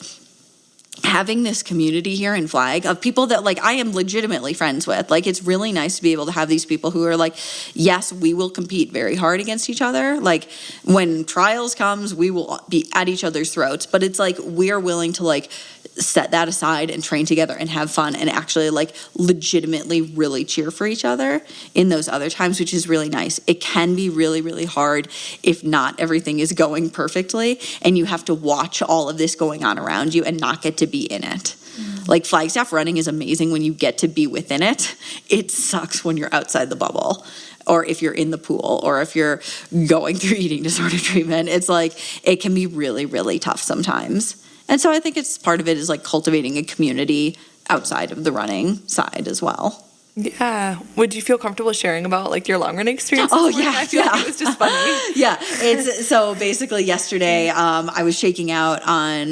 having this community here in Flag of people that, like, I am legitimately friends with. Like, it's really nice to be able to have these people who are like, yes, we will compete very hard against each other. Like, when trials comes, we will be at each other's throats. But it's like, we are willing to, like, set that aside and train together and have fun and actually like legitimately really cheer for each other in those other times, which is really nice. It can be really, really hard if not everything is going perfectly and you have to watch all of this going on around you and not get to be in it. Mm-hmm. Like Flagstaff running is amazing when you get to be within it. It sucks when you're outside the bubble, or if you're in the pool, or if you're going through eating disorder treatment. It's like, it can be really, really tough sometimes. And so I think it's part of it is like cultivating a community outside of the running side as well. Yeah. Would you feel comfortable sharing about like your long running experience? Oh, this morning? yeah, I feel like yeah. it was just funny. Yeah, it's so basically yesterday I was shaking out on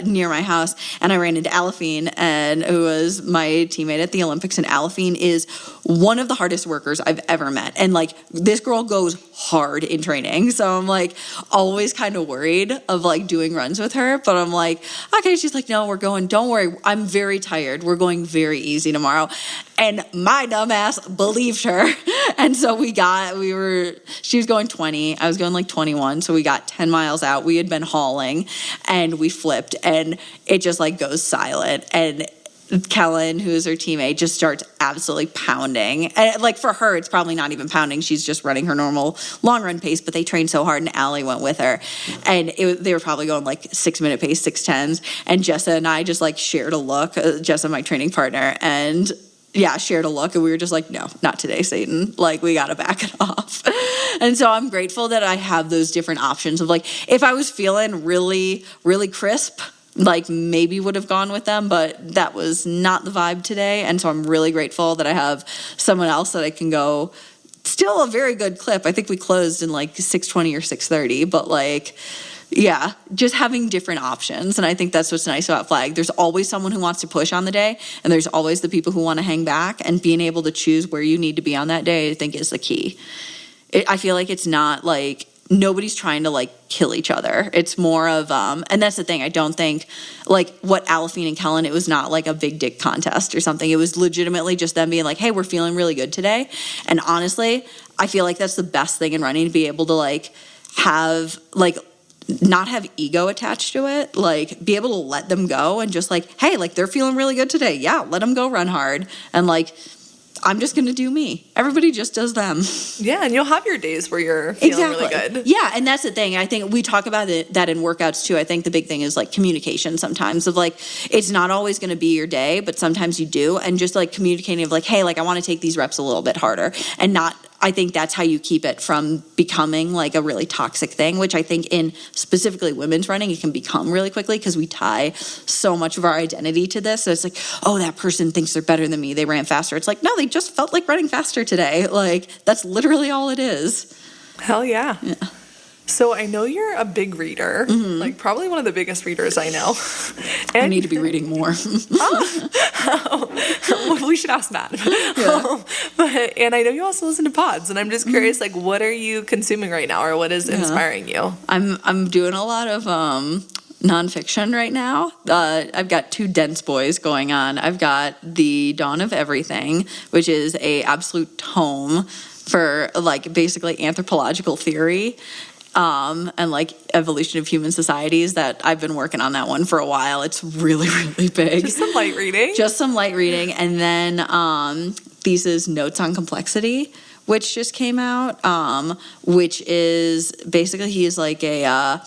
near my house, and I ran into Alyson, and who was my teammate at the Olympics. And Alyson is one of the hardest workers I've ever met, and like this girl goes hard in training. So I'm like always kind of worried of like doing runs with her, but I'm like, okay. She's like, no, we're going. Don't worry, I'm very tired. We're going very easy tomorrow. And my dumbass believed her. And so she was going 20. I was going like 21. So we got 10 miles out. We had been hauling and we flipped and it just like goes silent. And Kellen, who is her teammate, just starts absolutely pounding. And like for her, it's probably not even pounding. She's just running her normal long run pace, but they trained so hard and Allie went with her. And they were probably going like 6-minute pace, 6:10s. And Jessa and I just like shared a look, Jessa, my training partner, and yeah, shared a look, and we were just like, no, not today, Satan. Like, we got to back it off. And so I'm grateful that I have those different options of like, if I was feeling really, really crisp, like maybe would have gone with them, but that was not the vibe today. And so I'm really grateful that I have someone else that I can go, still a very good clip. I think we closed in like 6:20 or 6:30, but like, yeah, just having different options. And I think that's what's nice about flag. There's always someone who wants to push on the day, and there's always the people who want to hang back, and being able to choose where you need to be on that day, I think is the key. I feel like it's not like nobody's trying to like kill each other. It's more of, and that's the thing. I don't think like what Alyson and Kellen, it was not like a big dick contest or something. It was legitimately just them being like, hey, we're feeling really good today. And honestly, I feel like that's the best thing in running, to be able to like have like, not have ego attached to it, like be able to let them go and just like, hey, like they're feeling really good today. Yeah, let them go run hard. And like, I'm just going to do me. Everybody just does them. Yeah, and you'll have your days where you're feeling really good. Yeah, and that's the thing. I think we talk about that in workouts too. I think the big thing is like communication sometimes of like, it's not always going to be your day, but sometimes you do. And just like communicating of like, hey, like I want to take these reps a little bit harder, and not, I think that's how you keep it from becoming like a really toxic thing, which I think in specifically women's running, it can become really quickly because we tie so much of our identity to this. So it's like, oh, that person thinks they're better than me. They ran faster. It's like, no, they just felt like running faster today. Like that's literally all it is. Hell yeah. Yeah. So I know you're a big reader, like probably one of the biggest readers I know. And I need to be reading more. We should ask Matt. Yeah. And I know you also listen to pods, and I'm just curious, like, what are you consuming right now, or what is inspiring you? I'm doing a lot of nonfiction right now. I've got 2 dense boys going on. I've got The Dawn of Everything, which is a absolute tome for like basically anthropological theory. And like evolution of human societies, that I've been working on that one for a while. It's really, really big. Just some light reading. Just some light reading. And then Thesis Notes on Complexity, which just came out, which is basically, he is like I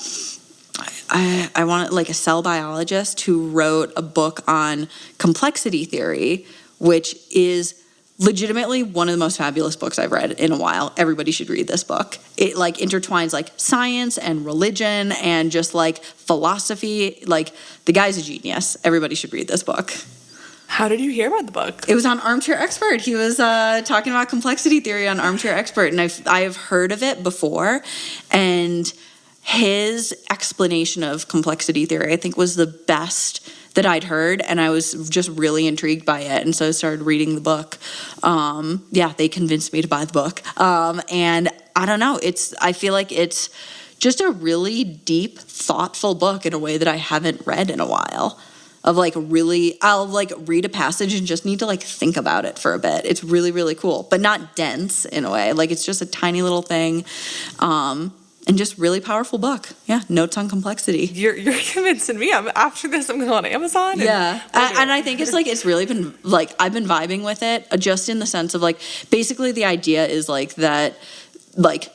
want like a cell biologist who wrote a book on complexity theory, which is legitimately one of the most fabulous books I've read in a while. Everybody should read this book. It like intertwines like science and religion and just like philosophy. Like the guy's a genius. Everybody should read this book. How did you hear about the book? It was on Armchair Expert. He was talking about complexity theory on Armchair Expert, and I've heard of it before, and his explanation of complexity theory I think was the best that I'd heard, and I was just really intrigued by it, and so I started reading the book. They convinced me to buy the book, and I don't know, I feel like it's just a really deep, thoughtful book in a way that I haven't read in a while. Of like really, I'll like read a passage and just need to like think about it for a bit. It's really, really cool, but not dense in a way. Like it's just a tiny little thing. And just really powerful book. Yeah, Notes on Complexity. You're convincing me. After this, I'm going on Amazon. And I think it's like, it's really been like, I've been vibing with it just in the sense of like, basically the idea is like that, like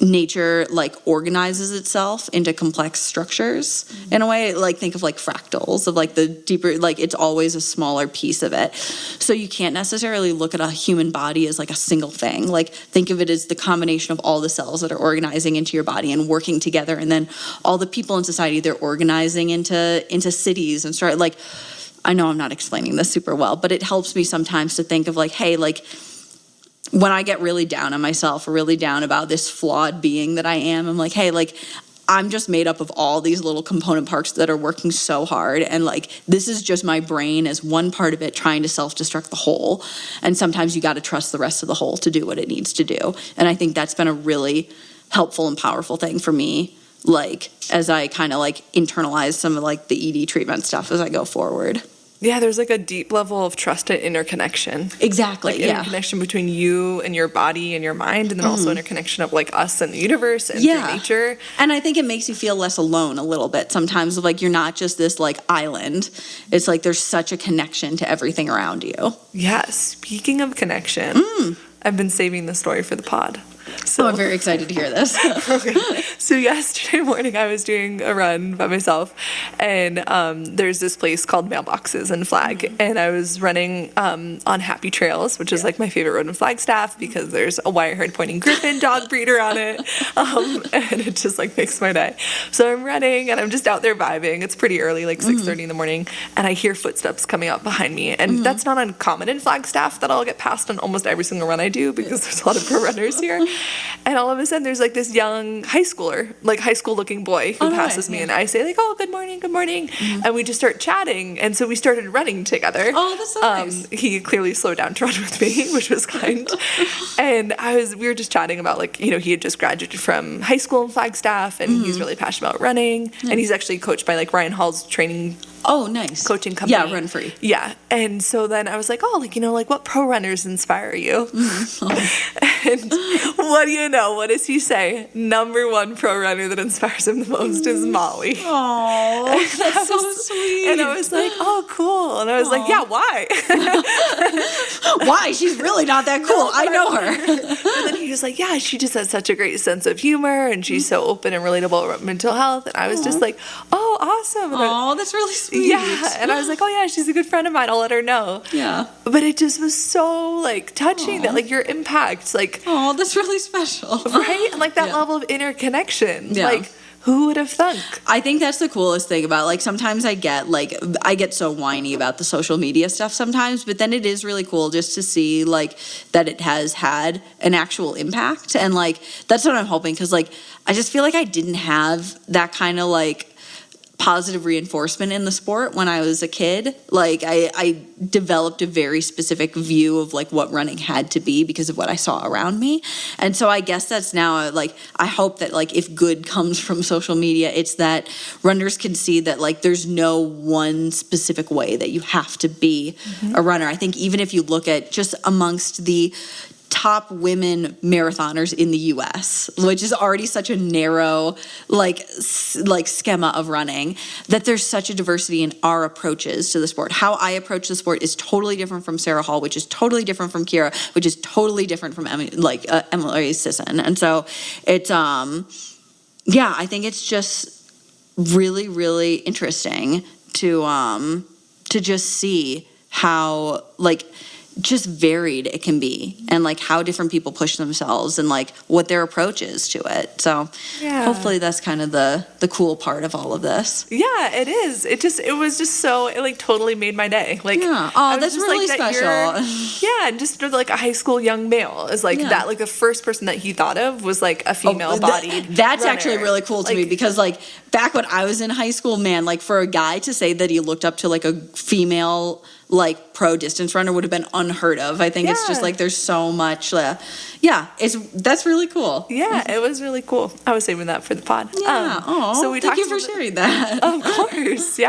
nature like organizes itself into complex structures in a way. Like think of like fractals of like the deeper, like it's always a smaller piece of it. So you can't necessarily look at a human body as like a single thing. Like think of it as the combination of all the cells that are organizing into your body and working together, and then all the people in society, they're organizing into cities and start like, I know I'm not explaining this super well, but it helps me sometimes to think of like, hey, like when I get really down on myself or really down about this flawed being that I am, I'm like, hey, like I'm just made up of all these little component parts that are working so hard. And like, this is just my brain as one part of it trying to self-destruct the whole. And sometimes you got to trust the rest of the whole to do what it needs to do. And I think that's been a really helpful and powerful thing for me, like as I kind of like internalize some of like the ED treatment stuff as I go forward. Yeah, there's like a deep level of trust and interconnection. Exactly, like yeah. Interconnection between you and your body and your mind, and then also interconnection of like us and the universe and through nature. And I think it makes you feel less alone a little bit sometimes, of like you're not just this like island. It's like there's such a connection to everything around you. Yeah, speaking of connection, I've been saving the story for the pod. So I'm very excited to hear this. Okay. So yesterday morning I was doing a run by myself, and there's this place called Mailboxes in Flag, and I was running on Happy Trails, which is like my favorite road in Flagstaff because there's a wire-haired pointing griffin dog breeder on it, and it just like makes my day. So I'm running and I'm just out there vibing. It's pretty early, like 6:30 in the morning, and I hear footsteps coming up behind me, and that's not uncommon in Flagstaff. That I'll get past on almost every single run I do because there's a lot of pro runners here. And all of a sudden, there's like this young high schooler, like high school looking boy who passes me, and I say like, "Oh, good morning," and we just start chatting, and so we started running together. Oh, that's so nice. He clearly slowed down to run with me, which was kind. And we were just chatting about like, he had just graduated from high school in Flagstaff, and he's really passionate about running, and he's actually coached by like Ryan Hall's training. Oh, nice. Coaching company. Yeah, Run Free. Yeah. And so then I was like, oh, like, like what pro runners inspire you? And what do you know? What does he say? Number one pro runner that inspires him the most is Molly. Oh, that's so sweet. And I was like, oh, cool. And I was like, yeah, why? Why? She's really not that cool. I know her. And then he was like, yeah, she just has such a great sense of humor, and she's so open and relatable about mental health. And I was just like, oh, awesome. Oh, that's really sweet. Yeah, and I was like, oh yeah, she's a good friend of mine. I'll let her know. Yeah. But it just was so like touching that like your impact, like, oh, that's really special, right? And like that level of interconnection, Yeah. like who would have thunk? I think that's the coolest thing about like sometimes I get so whiny about the social media stuff sometimes, but then it is really cool just to see like that it has had an actual impact, and like that's what I'm hoping, because like I just feel like I didn't have that kind of like positive reinforcement in the sport when I was a kid. Like I developed a very specific view of like what running had to be because of what I saw around me. And so I guess that's now like, I hope that like if good comes from social media, it's that runners can see that like there's no one specific way that you have to be a runner. I think even if you look at just amongst the top women marathoners in the US, which is already such a narrow like schema of running, that there's such a diversity in our approaches to the sport. How I approach the sport is totally different from Sarah Hall, which is totally different from Kira, which is totally different from Emily Sisson. And so it's I think it's just really, really interesting to just see how like just varied it can be, and like how different people push themselves and like what their approach is to it. So hopefully that's kind of the cool part of all of this. Yeah, it is. It was just so, it like totally made my day. Like, oh, that's really special. And just like a high school young male is like that, like the first person that he thought of was like a female bodied. That's runner. actually really cool to me, because like back when I was in high school, man, like for a guy to say that he looked up to like a female like pro distance runner would have been unheard of. I think it's just like there's so much that's really cool. It was really cool. I was saving that for the pod. So thank you for sharing that. Of course.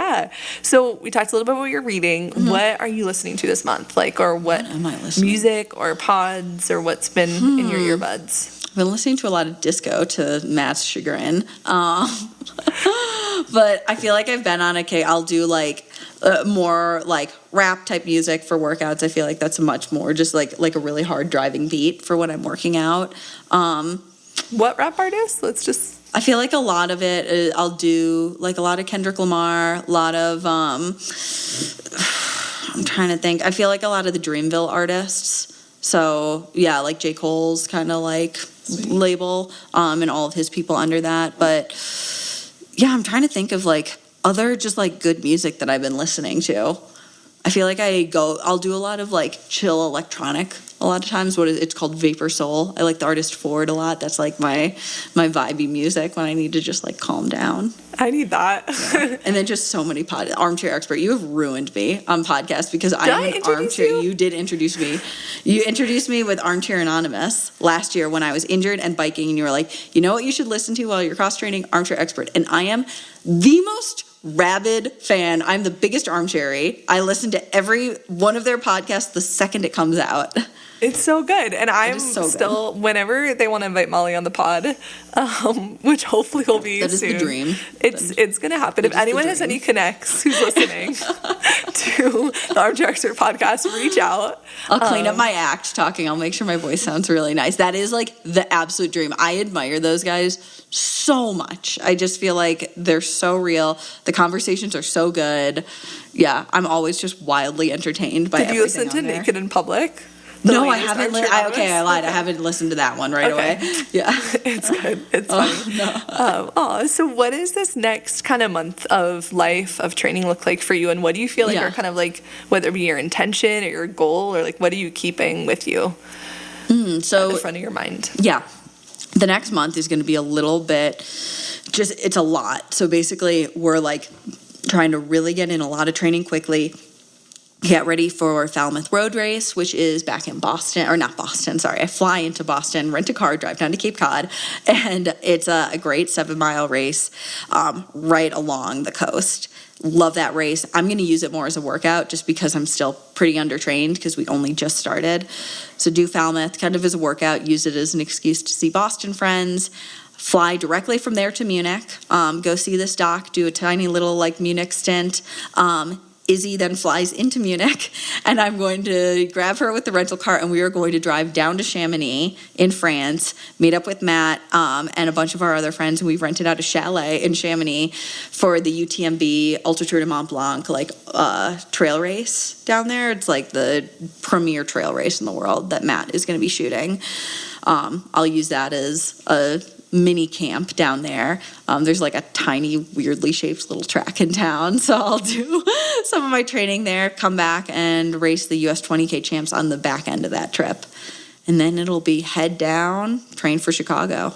So we talked a little bit about what you're reading. What are you listening to this month, like, or what am I listening? Music or pods, or what's been in your earbuds? I've been listening to a lot of disco, to Matt's chagrin, but I feel like I've been on a kick. I'll do like more like rap type music for workouts. I feel like that's much more just like a really hard driving beat for when I'm working out. What rap artist? I feel like a lot of it, I'll do like a lot of Kendrick Lamar, a lot of, I'm trying to think. I feel like a lot of the Dreamville artists. So yeah, like J. Cole's kind of like label, and all of his people under that. But yeah, I'm trying to think of like other just like good music that I've been listening to. I feel like I'll do a lot of like chill electronic a lot of times. It's called Vapor Soul. I like the artist Ford a lot. That's like my vibey music when I need to just like calm down. I need that. Yeah. And then just so many Armchair Expert. You have ruined me on podcasts because I am an armchair. You did introduce me. You introduced me with Armchair Anonymous last year when I was injured and biking, and you were like, you know what you should listen to while you're cross training? Armchair Expert. And I am the most rabid fan. I'm the biggest armchairy. I listen to every one of their podcasts the second it comes out. It's so good. And I'm still, whenever they want to invite Molly on the pod, which hopefully will be soon. That is the dream. It's going to happen. If anyone has any connects who's listening to the Armchair Expert podcast, reach out. I'll clean up my act talking. I'll make sure my voice sounds really nice. That is like the absolute dream. I admire those guys so much. I just feel like they're so real. The conversations are so good. Yeah, I'm always just wildly entertained by everything. Did you listen to Naked in Public? No, I haven't. I lied. I haven't listened to that one away. Yeah, it's good. It's funny. No. So what does this next kind of month of life of training look like for you, and what do you feel like are kind of like, whether it be your intention or your goal, or like what are you keeping with you? So at the front of your mind. Yeah, the next month is going to be a little bit. It's a lot. So basically, we're like trying to really get in a lot of training quickly. Get ready for Falmouth Road Race, which is back in Boston, or not Boston, sorry. I fly into Boston, rent a car, drive down to Cape Cod, and it's a great 7-mile race right along the coast. Love that race. I'm going to use it more as a workout just because I'm still pretty undertrained because we only just started. So do Falmouth kind of as a workout, use it as an excuse to see Boston friends. Fly directly from there to Munich, go see this doc, do a tiny little like Munich stint. Izzy then flies into Munich, and I'm going to grab her with the rental car, and we are going to drive down to Chamonix in France, meet up with Matt and a bunch of our other friends, and we've rented out a chalet in Chamonix for the UTMB Ultra Tour de Mont Blanc trail race down there. It's like the premier trail race in the world that Matt is going to be shooting. I'll use that as a mini camp down there. There's like a tiny, weirdly shaped little track in town. So I'll do some of my training there, come back and race the US 20K champs on the back end of that trip. And then it'll be head down, train for Chicago.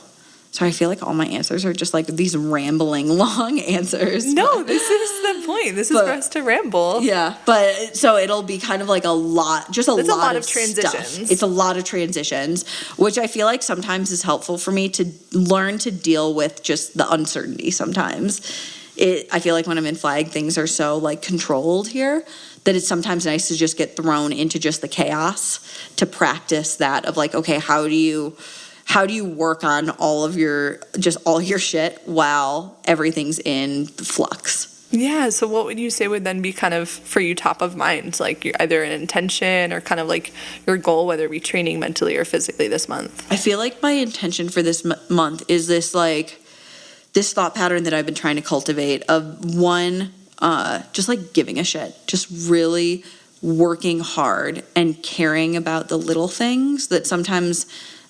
Sorry, I feel like all my answers are just like these rambling, long answers. No, this is the point. This is for us to ramble. Yeah, but so it'll be kind of like a lot, just a lot of transitions. Stuff. It's a lot of transitions, which I feel like sometimes is helpful for me to learn to deal with just the uncertainty sometimes. I feel like when I'm in flag, things are so like controlled here that it's sometimes nice to just get thrown into just the chaos to practice that of like, okay, how do you work on all your shit while everything's in flux? Yeah, so what would you say would then be kind of for you top of mind, like either an intention or kind of like your goal, whether it be training mentally or physically this month? I feel like my intention for this month is this thought pattern that I've been trying to cultivate of one, just like giving a shit, just really working hard and caring about the little things that sometimes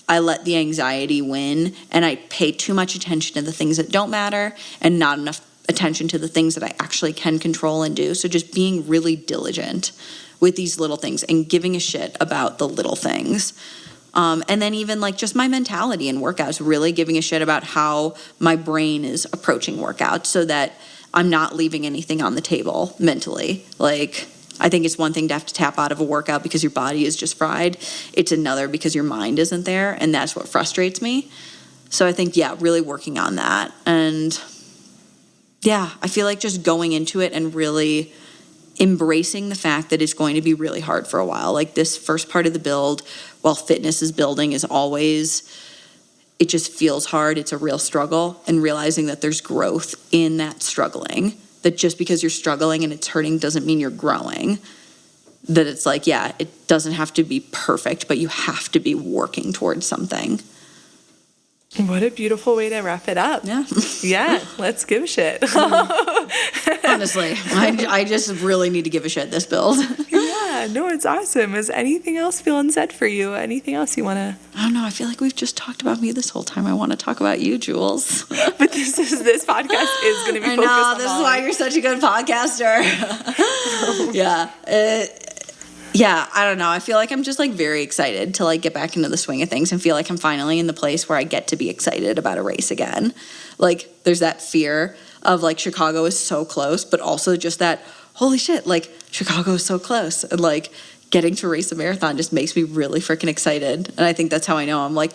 I let the anxiety win, and I pay too much attention to the things that don't matter and not enough attention to the things that I actually can control and do. So just being really diligent with these little things and giving a shit about the little things. And then even like just my mentality in workouts, really giving a shit about how my brain is approaching workouts so that I'm not leaving anything on the table mentally. Like, I think it's one thing to have to tap out of a workout because your body is just fried. It's another because your mind isn't there, and that's what frustrates me. So I think, really working on that. And I feel like just going into it and really embracing the fact that it's going to be really hard for a while. Like this first part of the build, while fitness is building, is always, it just feels hard. It's a real struggle, and realizing that there's growth in that struggling. That just because you're struggling and it's hurting doesn't mean you're growing. That it's like, it doesn't have to be perfect, but you have to be working towards something. What a beautiful way to wrap it up. Yeah, let's give a shit. Honestly, I just really need to give a shit this build. Yeah. Yeah, no, it's awesome. Is anything else feel unsaid for you? Anything else you want to? I don't know. I feel like we've just talked about me this whole time. I want to talk about you, Jules. But this podcast is going to be I focused know. on This is Molly. why you're such a good podcaster. Yeah. Yeah, I don't know. I feel like I'm just like very excited to like get back into the swing of things and feel like I'm finally in the place where I get to be excited about a race again. Like there's that fear of like Chicago is so close, but also just that, holy shit, like Chicago is so close. And like getting to race a marathon just makes me really freaking excited. And I think that's how I know I'm like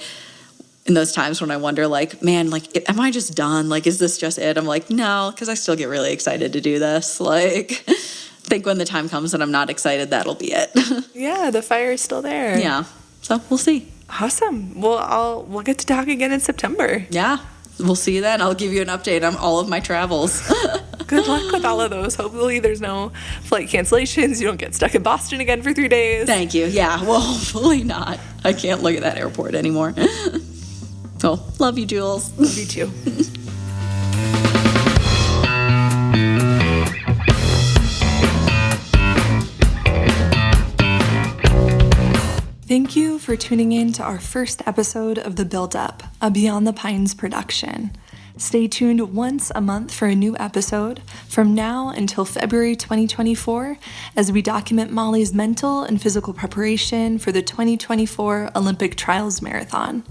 in those times when I wonder like, man, like, am I just done? Like, is this just it? I'm like, no, because I still get really excited to do this. Like, I think when the time comes that I'm not excited, that'll be it. Yeah, the fire is still there. Yeah. So we'll see. Awesome. Well, we'll get to talk again in September. Yeah. We'll see you then. I'll give you an update on all of my travels. Good luck with all of those. Hopefully there's no flight cancellations. You don't get stuck in Boston again for 3 days. Thank you. Yeah. Well, hopefully not. I can't look at that airport anymore. Oh, love you, Jules. Love you too. Thank you for tuning in to our first episode of The Build Up, a Beyond the Pines production. Stay tuned once a month for a new episode from now until February 2024 as we document Molly's mental and physical preparation for the 2024 Olympic Trials Marathon.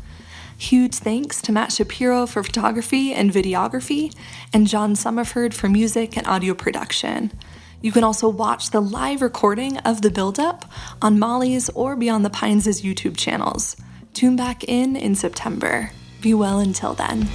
Huge thanks to Matt Shapiro for photography and videography, and John Summerford for music and audio production. You can also watch the live recording of the build-up on Molly's or Beyond the Pines' YouTube channels. Tune back in September. Be well until then.